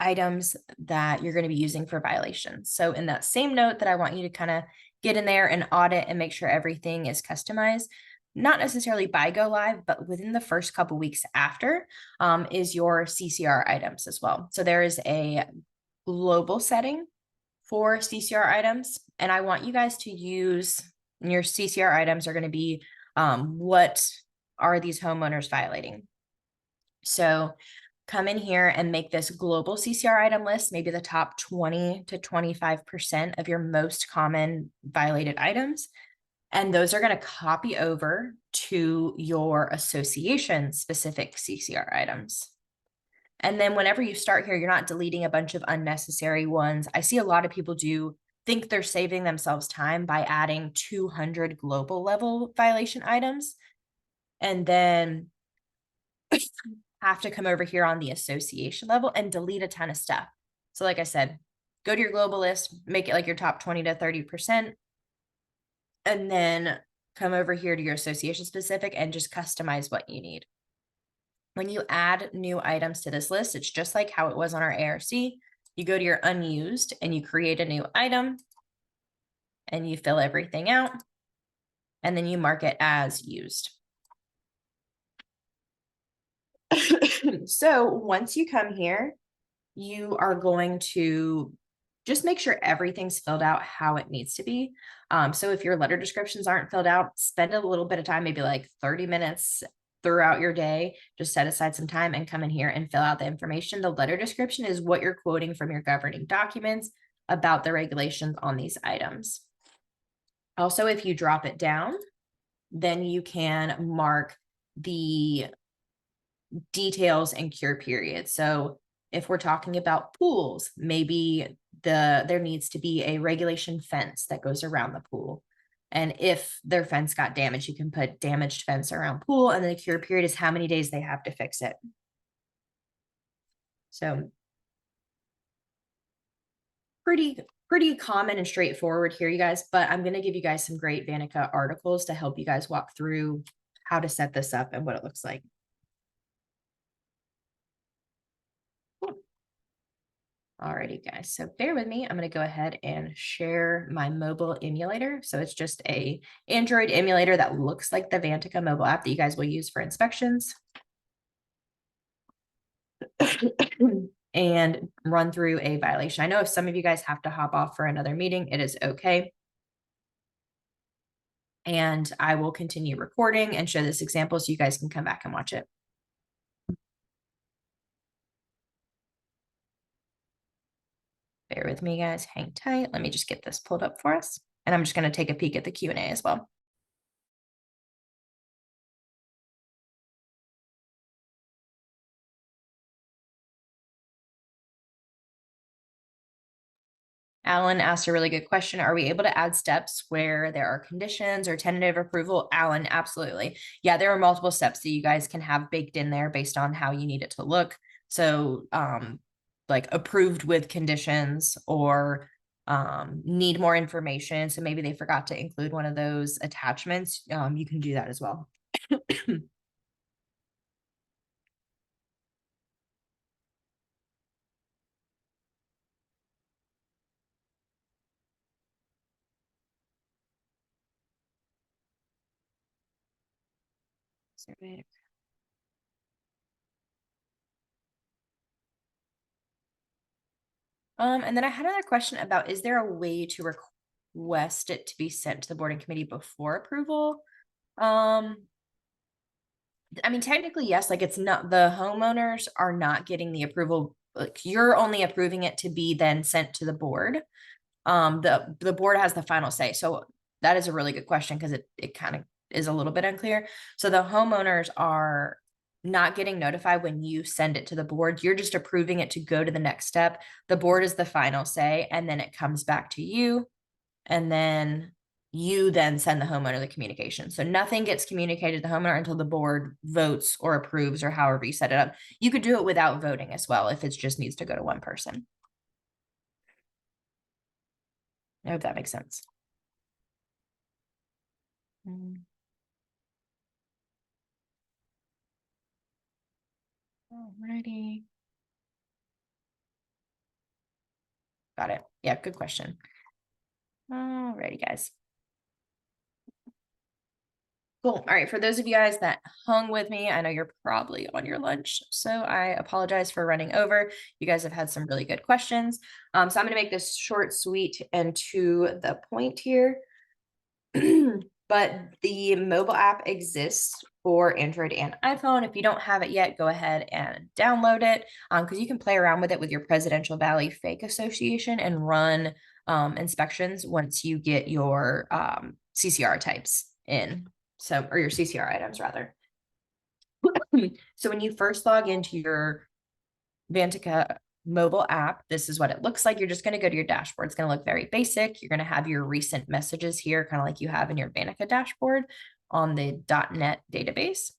items that you're going to be using for violations. So in that same note that I want you to kind of get in there and audit and make sure everything is customized, not necessarily by go live, but within the first couple weeks after is your CCR items as well. So there is a global setting for CCR items, and I want you guys to use your CCR items are going to be what are these homeowners violating? So come in here and make this global CCR item list, maybe the top 20 to 25% of your most common violated items. And those are going to copy over to your association specific CCR items. And then whenever you start here, you're not deleting a bunch of unnecessary ones. I see a lot of people think they're saving themselves time by adding 200 global level violation items. And then have to come over here on the association level and delete a ton of stuff. So like I said, go to your global list, make it like your top 20 to 30%, and then come over here to your association specific and just customize what you need. When you add new items to this list, it's just like how it was on our ARC. You go to your unused and you create a new item and you fill everything out and then you mark it as used. So once you come here, you are going to just make sure everything's filled out how it needs to be. So if your letter descriptions aren't filled out, spend a little bit of time, maybe like 30 minutes throughout your day. Just set aside some time and come in here and fill out the information. The letter description is what you're quoting from your governing documents about the regulations on these items. Also, if you drop it down, then you can mark the details and cure period. So if we're talking about pools, maybe there needs to be a regulation fence that goes around the pool. And if their fence got damaged, you can put damaged fence around pool, and then the cure period is how many days they have to fix it. So pretty common and straightforward here, you guys, but I'm going to give you guys some great Vantaca articles to help you guys walk through how to set this up and what it looks like. Alrighty, guys, so bear with me. I'm going to go ahead and share my mobile emulator. So it's just a Android emulator that looks like the Vantaca mobile app that you guys will use for inspections. And run through a violation. I know if some of you guys have to hop off for another meeting, it is okay. And I will continue recording and show this example so you guys can come back and watch it. Bear with me, guys. Hang tight. Let me just get this pulled up for us. And I'm just going to take a peek at the Q&A as well. Alan asked a really good question. Are we able to add steps where there are conditions or tentative approval? Alan, absolutely. Yeah, there are multiple steps that you guys can have baked in there based on how you need it to look. So like approved with conditions, or need more information. So maybe they forgot to include one of those attachments. You can do that as well. Survey. And then I had another question about, is there a way to request it to be sent to the board and committee before approval? I mean, technically, yes, like it's not, the homeowners are not getting the approval. Like you're only approving it to be then sent to the board. The board has the final say. So that is a really good question, because it kind of is a little bit unclear. So the homeowners are not getting notified when you send it to the board. You're just approving it to go to the next step. The board is the final say, and then it comes back to you. And then you then send the homeowner the communication. So nothing gets communicated to the homeowner until the board votes or approves, or however you set it up. You could do it without voting as well if it just needs to go to one person. I hope that makes sense. Alrighty. Got it. Yeah, good question. Alrighty, guys. Cool. All right. For those of you guys that hung with me, I know you're probably on your lunch, so I apologize for running over. You guys have had some really good questions. So I'm going to make this short, sweet, and to the point here. But the mobile app exists for Android and iPhone. If you don't have it yet, go ahead and download it, because you can play around with it with your Presidential Valley Fake Association and run inspections once you get your CCR types in. So, or your CCR items rather. So when you first log into your Vantaca mobile app, this is what it looks like. You're just going to go to your dashboard. It's going to look very basic. You're going to have your recent messages here, kind of like you have in your Vantaca dashboard on the .NET database.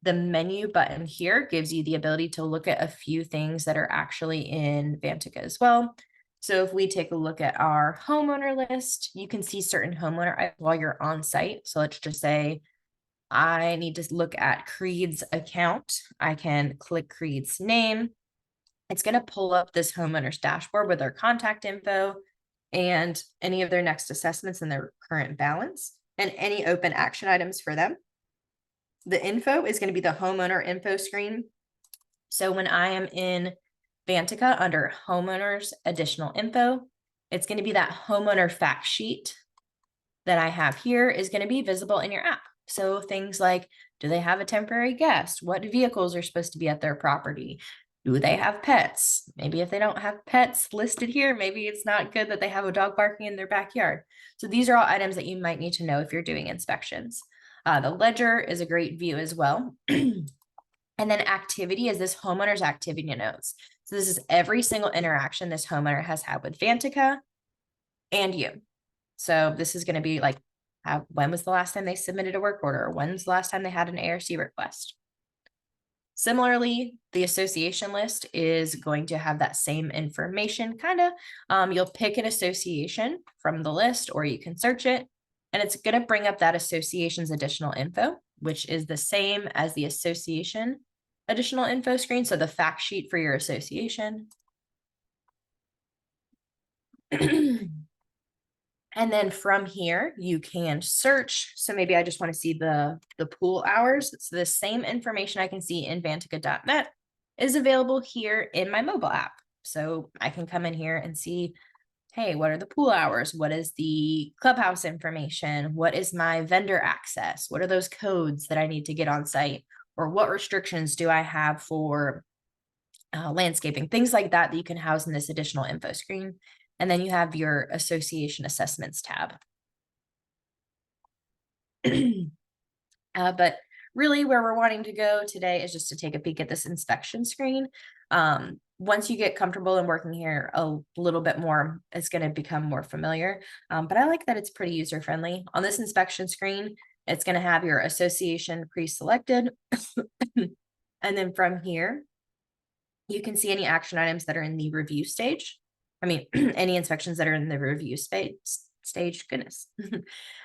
The menu button here gives you the ability to look at a few things that are actually in Vantaca as well. So if we take a look at our homeowner list, you can see certain homeowner items while you're on site. So let's just say I need to look at Creed's account. I can click Creed's name. It's going to pull up this homeowner's dashboard with their contact info and any of their next assessments and their current balance and any open action items for them. The info is going to be the homeowner info screen. So when I am in Vantaca under homeowners additional info, it's going to be that homeowner fact sheet that I have here is going to be visible in your app. So things like, do they have a temporary guest? What vehicles are supposed to be at their property? Do they have pets? Maybe if they don't have pets listed here, maybe it's not good that they have a dog barking in their backyard. So these are all items that you might need to know if you're doing inspections. The ledger is a great view as well. And then activity is this homeowner's activity notes. So this is every single interaction this homeowner has had with Vantaca and you. So this is going to be like, when was the last time they submitted a work order? When's the last time they had an ARC request? Similarly, the association list is going to have that same information, kind of. You'll pick an association from the list, or you can search it, and it's going to bring up that association's additional info, which is the same as the association additional info screen. So the fact sheet for your association. And then from here, you can search. So maybe I just want to see the pool hours. So the same information I can see in Vantaca.net is available here in my mobile app. So I can come in here and see, hey, what are the pool hours? What is the clubhouse information? What is my vendor access? What are those codes that I need to get on site? Or what restrictions do I have for landscaping? Things like that that you can house in this additional info screen. And then you have your association assessments tab. But really where we're wanting to go today is just to take a peek at this inspection screen. Once you get comfortable in working here a little bit more, it's going to become more familiar. But I like that it's pretty user-friendly. On this inspection screen, it's going to have your association pre-selected. And then from here, you can see any action items that are in the review stage. I mean, any inspections that are in the review stage, goodness.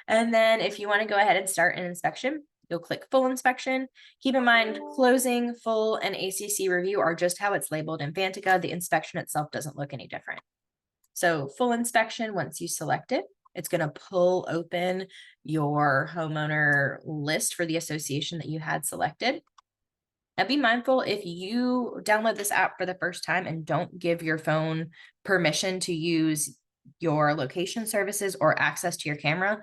And then if you want to go ahead and start an inspection, you'll click full inspection. Keep in mind, closing, full, and ACC review are just how it's labeled in Vantaca. The inspection itself doesn't look any different. So full inspection, once you select it, it's going to pull open your homeowner list for the association that you had selected. Now be mindful, if you download this app for the first time and don't give your phone permission to use your location services or access to your camera,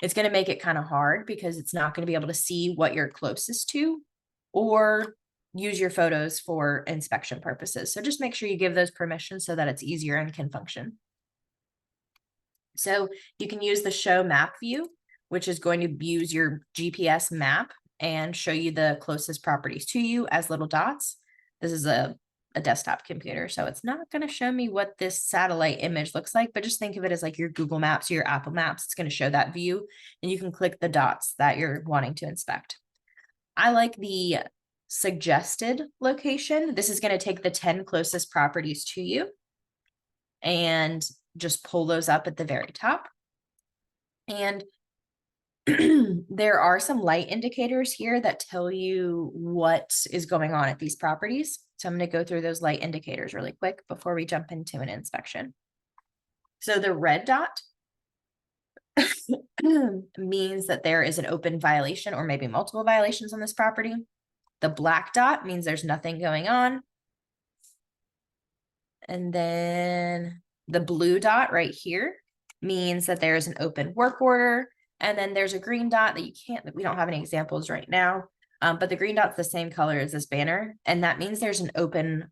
it's going to make it kind of hard because it's not going to be able to see what you're closest to or use your photos for inspection purposes. So just make sure you give those permissions so that it's easier and can function. So you can use the show map view, which is going to use your GPS map and show you the closest properties to you as little dots. This is a desktop computer, so it's not going to show me what this satellite image looks like, but just think of it as like your Google Maps or your Apple Maps. It's going to show that view, and you can click the dots that you're wanting to inspect. I like the suggested location. This is going to take the 10 closest properties to you and just pull those up at the very top. And there are some light indicators here that tell you what is going on at these properties. So I'm going to go through those light indicators really quick before we jump into an inspection. So the red dot means that there is an open violation or maybe multiple violations on this property. The black dot means there's nothing going on. And then the blue dot right here means that there's an open work order. And then there's a green dot that we don't have any examples right now, but the green dot's the same color as this banner. And that means there's an open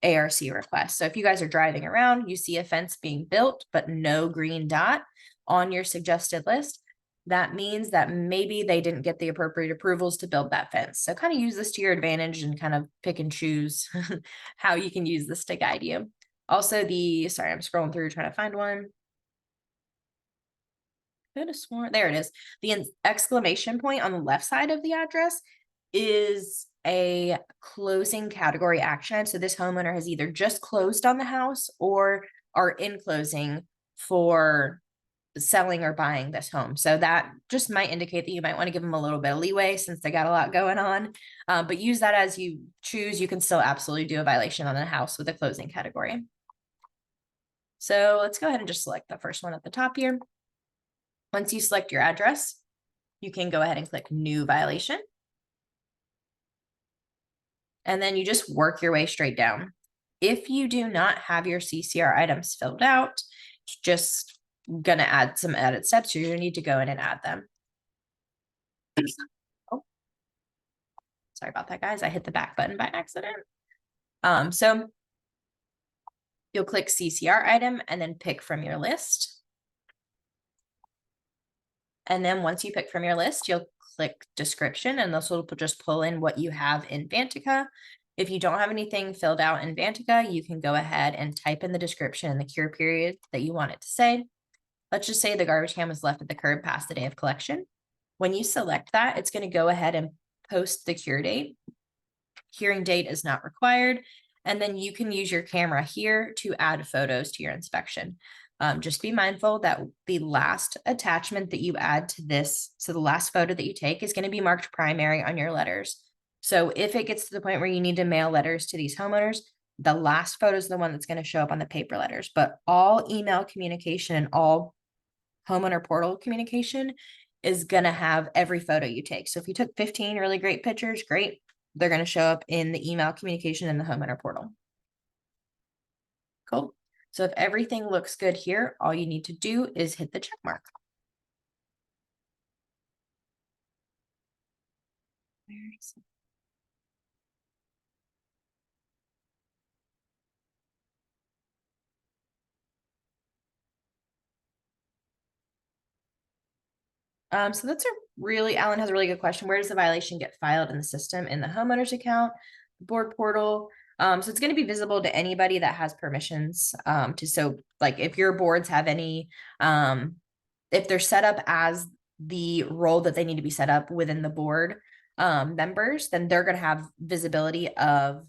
ARC request. So if you guys are driving around, you see a fence being built, but no green dot on your suggested list, that means that maybe they didn't get the appropriate approvals to build that fence. So kind of use this to your advantage and kind of pick and choose how you can use this to guide you. Also sorry, I'm scrolling through trying to find one. Could have sworn, there it is. The exclamation point on the left side of the address is a closing category action. So this homeowner has either just closed on the house or are in closing for selling or buying this home. So that just might indicate that you might want to give them a little bit of leeway since they got a lot going on. But use that as you choose. You can still absolutely do a violation on the house with a closing category. So let's go ahead and just select the first one at the top here. Once you select your address, you can go ahead and click new violation. and then you just work your way straight down. If you do not have your CCR items filled out, it's just gonna add some added steps. You're gonna need to go in and add them. Oh, sorry about that, guys. I hit the back button by accident. So you'll click CCR item and then pick from your list. And then once you pick from your list, you'll click description, and this will just pull in what you have in Vantaca. If you don't have anything filled out in Vantaca, you can go ahead and type in the description and the cure period that you want it to say. Let's just say the garbage can was left at the curb past the day of collection. When you select that, it's going to go ahead and post the cure date. Curing date is not required. And then you can use your camera here to add photos to your inspection. Just be mindful that the last attachment that you add to this, so the last photo that you take is going to be marked primary on your letters. So if it gets to the point where you need to mail letters to these homeowners, the last photo is the one that's going to show up on the paper letters. But all email communication and all homeowner portal communication is going to have every photo you take. So if you took 15 really great pictures, great. They're going to show up in the email communication in the homeowner portal. Cool. So if everything looks good here, all you need to do is hit the check mark. So that's a really, Alan has a really good question. Where does the violation get filed in the system? In the homeowner's account, board portal? So it's going to be visible to anybody that has permissions. So like if your boards have any, if they're set up as the role that they need to be set up within the board members, then they're going to have visibility of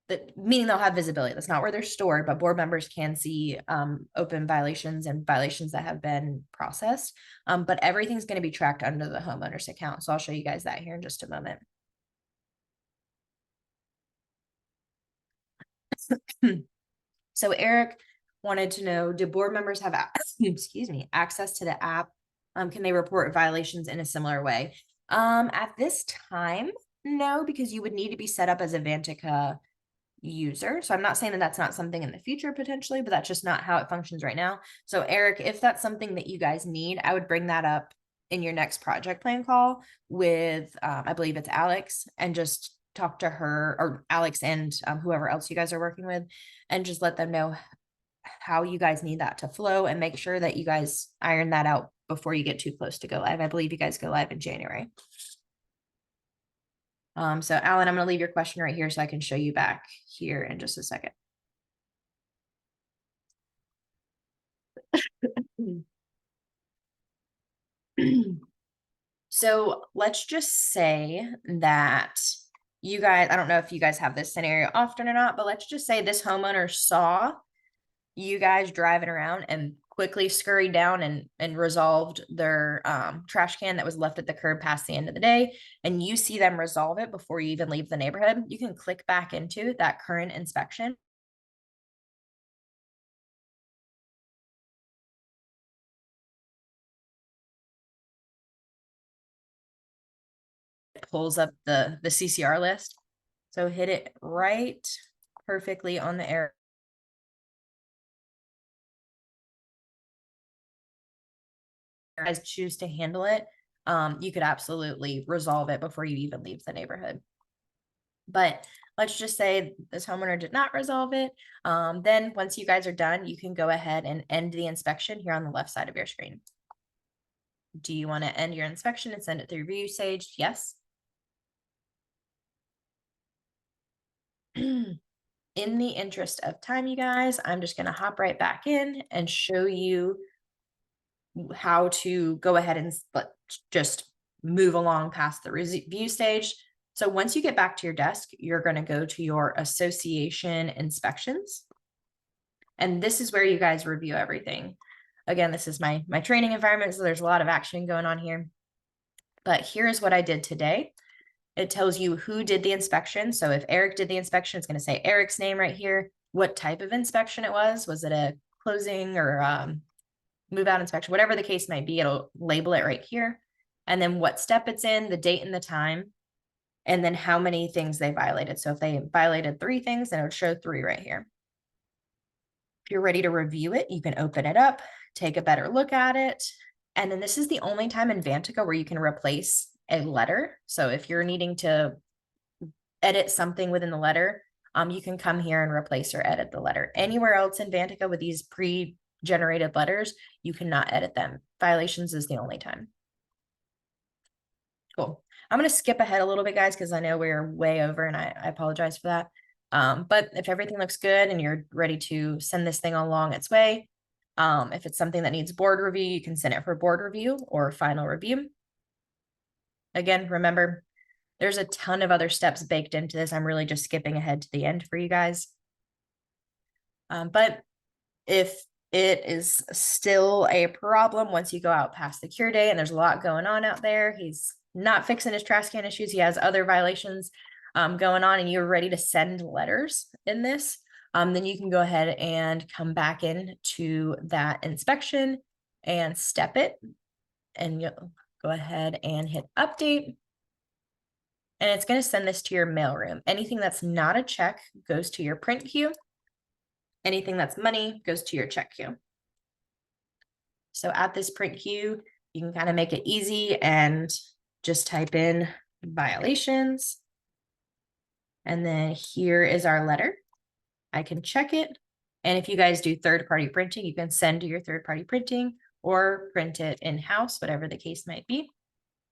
that, meaning they'll have visibility. That's not where they're stored, but board members can see open violations and violations that have been processed. But everything's going to be tracked under the homeowner's account. So I'll show you guys that here in just a moment. So Eric wanted to know, do board members have excuse me, access to the app? Can they report violations in a similar way? At this time, no, because you would need to be set up as a Vantaca user. So I'm not saying that that's not something in the future potentially, but that's just not how it functions right now. So Eric, if that's something that you guys need, I would bring that up in your next project plan call with, I believe it's Alex, and just talk to her or Alex and whoever else you guys are working with, and just let them know how you guys need that to flow and make sure that you guys iron that out before you get too close to go live. I believe you guys go live in January. So Alan, I'm going to leave your question right here so I can show you back here in just a second. So let's just say that you guys, I don't know if you guys have this scenario often or not, but let's just say this homeowner saw you guys driving around and quickly scurried down and resolved their trash can that was left at the curb past the end of the day, and you see them resolve it before you even leave the neighborhood. You can click back into that current inspection. It pulls up the CCR list. So hit it right perfectly on the arrow. Guys choose to handle it, you could absolutely resolve it before you even leave the neighborhood. But let's just say this homeowner did not resolve it. Then once you guys are done, you can go ahead and end the inspection here on the left side of your screen. Do you want to end your inspection and send it through ViewSage? Yes. In the interest of time, you guys, I'm just going to hop right back in and show you how to go ahead and just move along past the review stage. So once you get back to your desk, you're going to go to your association inspections. And this is where you guys review everything. Again, this is my training environment, so there's a lot of action going on here. But here's what I did today. It tells you who did the inspection. So if Eric did the inspection, it's going to say Eric's name right here, what type of inspection it was. Was it a closing or move out inspection, whatever the case might be, it'll label it right here. And then what step it's in, the date and the time. and then how many things they violated. So if they violated 3 things, then it would show 3 right here. If you're ready to review it, you can open it up, take a better look at it. And then this is the only time in Vantaca where you can replace a letter. So if you're needing to edit something within the letter, you can come here and replace or edit the letter. Anywhere else in Vantaca with these pre-generated letters, you cannot edit them. Violations is the only time. Cool. I'm going to skip ahead a little bit, guys, because I know we're way over and I apologize for that. But if everything looks good and you're ready to send this thing along its way, if it's something that needs board review, you can send it for board review or final review. Again, remember, there's a ton of other steps baked into this. I'm really just skipping ahead to the end for you guys. But if it is still a problem once you go out past the cure day and there's a lot going on out there, he's not fixing his trash can issues, he has other violations going on, and you're ready to send letters in this, then you can go ahead and come back in to that inspection and step it, and you'll go ahead and hit update. And it's going to send this to your mailroom. Anything that's not a check goes to your print queue. Anything that's money goes to your check queue. So at this print queue, you can kind of make it easy and just type in violations. And then here is our letter. I can check it. And if you guys do third-party printing, you can send to your third-party printing or print it in-house, whatever the case might be.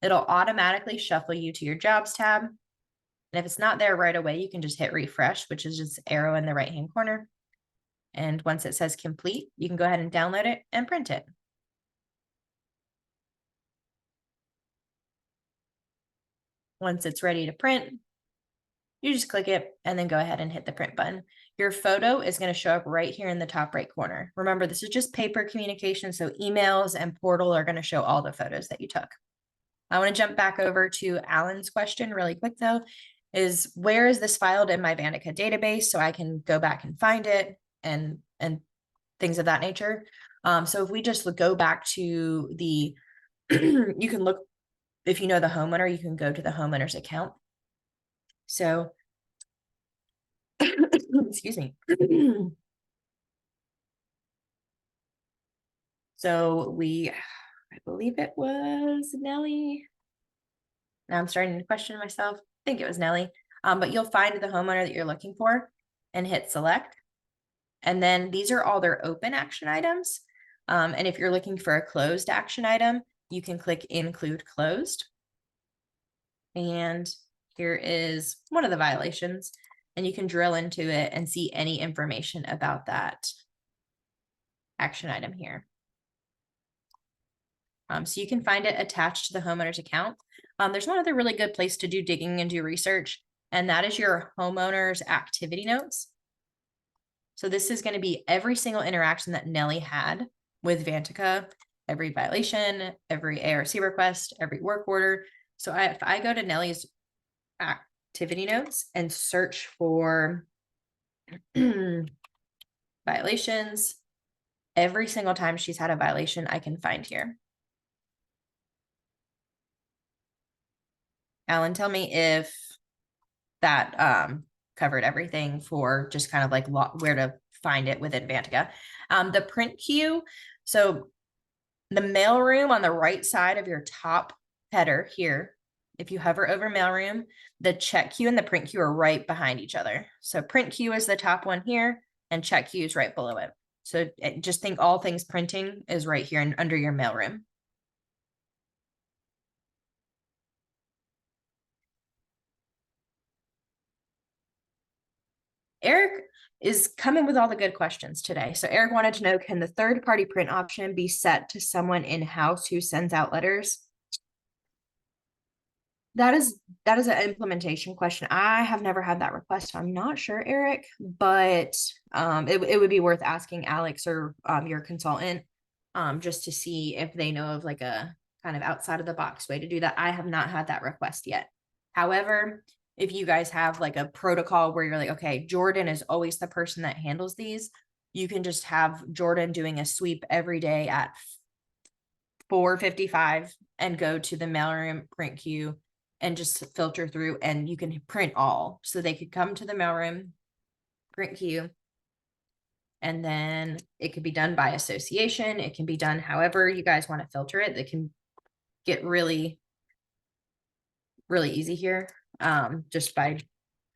It'll automatically shuffle you to your jobs tab. And if it's not there right away, you can just hit refresh, which is just arrow in the right-hand corner. And once it says complete, you can go ahead and download it and print it. Once it's ready to print, you just click it and then go ahead and hit the print button. Your photo is going to show up right here in the top right corner. Remember, this is just paper communication, so emails and portal are going to show all the photos that you took. I want to jump back over to Alan's question really quick though, is where is this filed in my Vantaca database so I can go back and find it and things of that nature. So if we just go back to the, you can look, if you know the homeowner, you can go to the homeowner's account. So, excuse me. So I believe it was Nellie. Now I'm starting to question myself. I think it was Nellie. But you'll find the homeowner that you're looking for and hit select. And then these are all their open action items. And if you're looking for a closed action item, you can click include closed. And here is one of the violations, and you can drill into it and see any information about that action item here. So you can find it attached to the homeowner's account. There's one other really good place to do digging and do research, and that is your homeowner's activity notes. So this is going to be every single interaction that Nellie had with Vantaca, every violation, every ARC request, every work order. So if I go to Nellie's activity notes and search for violations, every single time she's had a violation, I can find here. Alan, tell me if that covered everything for just kind of like where to find it within Vantaca. The print queue, so the mailroom on the right side of your top header here, if you hover over mailroom, the check queue and the print queue are right behind each other. So print queue is the top one here and check queue is right below it. So just think all things printing is right here and under your mailroom. Eric is coming with all the good questions today. So Eric wanted to know, can the third-party print option be set to someone in-house who sends out letters? That is an implementation question. I have never had that request. I'm not sure, Eric, but it would be worth asking Alex or your consultant just to see if they know of like a kind of outside of the box way to do that. I have not had that request yet. However, if you guys have like a protocol where you're like, okay, Jordan is always the person that handles these, you can just have Jordan doing a sweep every day at 4:55 and go to the mailroom print queue and just filter through, and you can print all. So they could come to the mailroom, print queue, and then it could be done by association. It can be done however you guys want to filter it. They can get really, really easy here, just by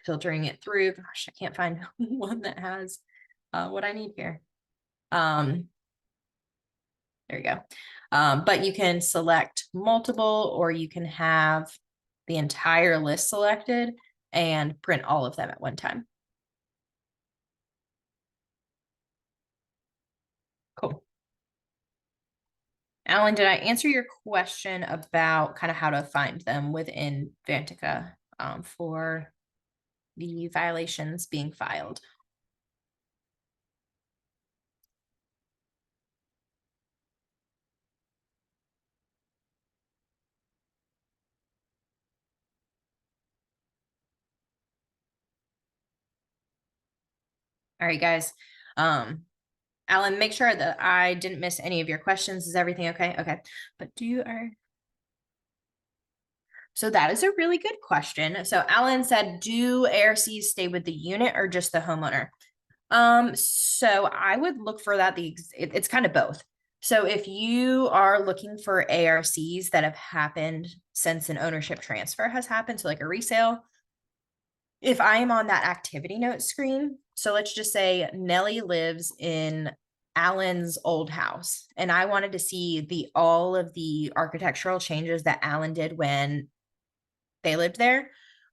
filtering it through. Gosh, I can't find one that has what I need here. There you go. But you can select multiple, or you can have the entire list selected and print all of them at one time. Cool. Alan, did I answer your question about kind of how to find them within Vantaca for the violations being filed? All right, guys. Alan, make sure that I didn't miss any of your questions. Is everything okay? Okay. But so that is a really good question. So Alan said, do ARCs stay with the unit or just the homeowner? So I would look for that. It's kind of both. So if you are looking for ARCs that have happened since an ownership transfer has happened, so like a resale, if I am on that activity note screen, so let's just say Nellie lives in Alan's old house, and I wanted to see all of the architectural changes that Alan did when they lived there,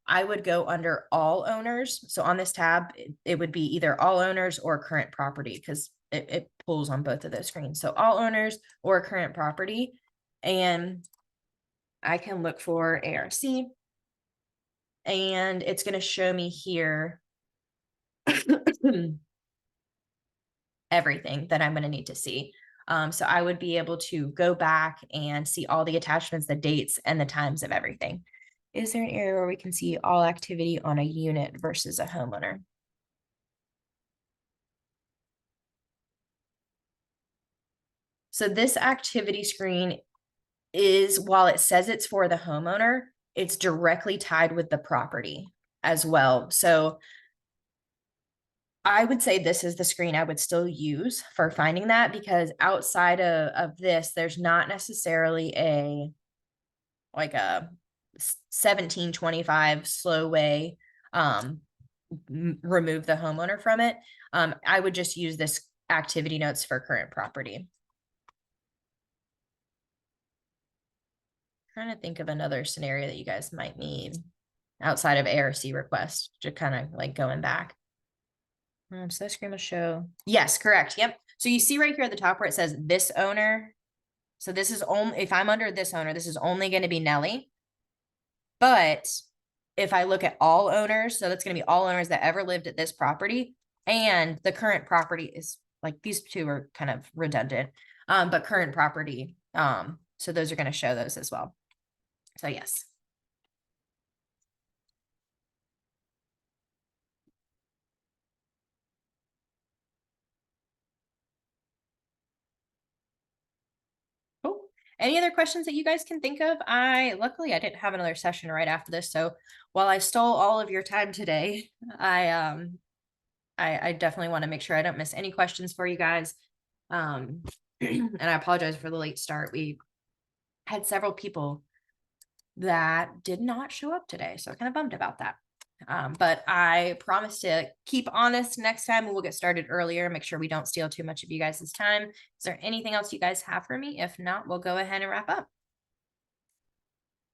I would go under all owners. So on this tab, it would be either all owners or current property, because it pulls on both of those screens. So all owners or current property. And I can look for ARC, and it's going to show me here everything that I'm going to need to see. So I would be able to go back and see all the attachments, the dates, and the times of everything. Is there an area where we can see all activity on a unit versus a homeowner? So this activity screen is, while it says it's for the homeowner, it's directly tied with the property as well. So I would say this is the screen I would still use for finding that, because outside of this, there's not necessarily a 1725 slow way remove the homeowner from it. I would just use this activity notes for current property. Trying to think of another scenario that you guys might need outside of ARC request, just kind of like going back. So that screen will show. Yes, correct. Yep. So you see right here at the top where it says this owner. So this is only, if I'm under this owner, this is only going to be Nellie. But if I look at all owners, so that's going to be all owners that ever lived at this property, and the current property is like, these two are kind of redundant, but current property. So those are going to show those as well. So yes. Cool. Any other questions that you guys can think of? Luckily I didn't have another session right after this. So while I stole all of your time today, I definitely want to make sure I don't miss any questions for you guys. And I apologize for the late start. We had several people that did not show up today, so I'm kind of bummed about that. But I promise to keep honest next time, and we'll get started earlier, make sure we don't steal too much of you guys' time. Is there anything else you guys have for me? If not, we'll go ahead and wrap up.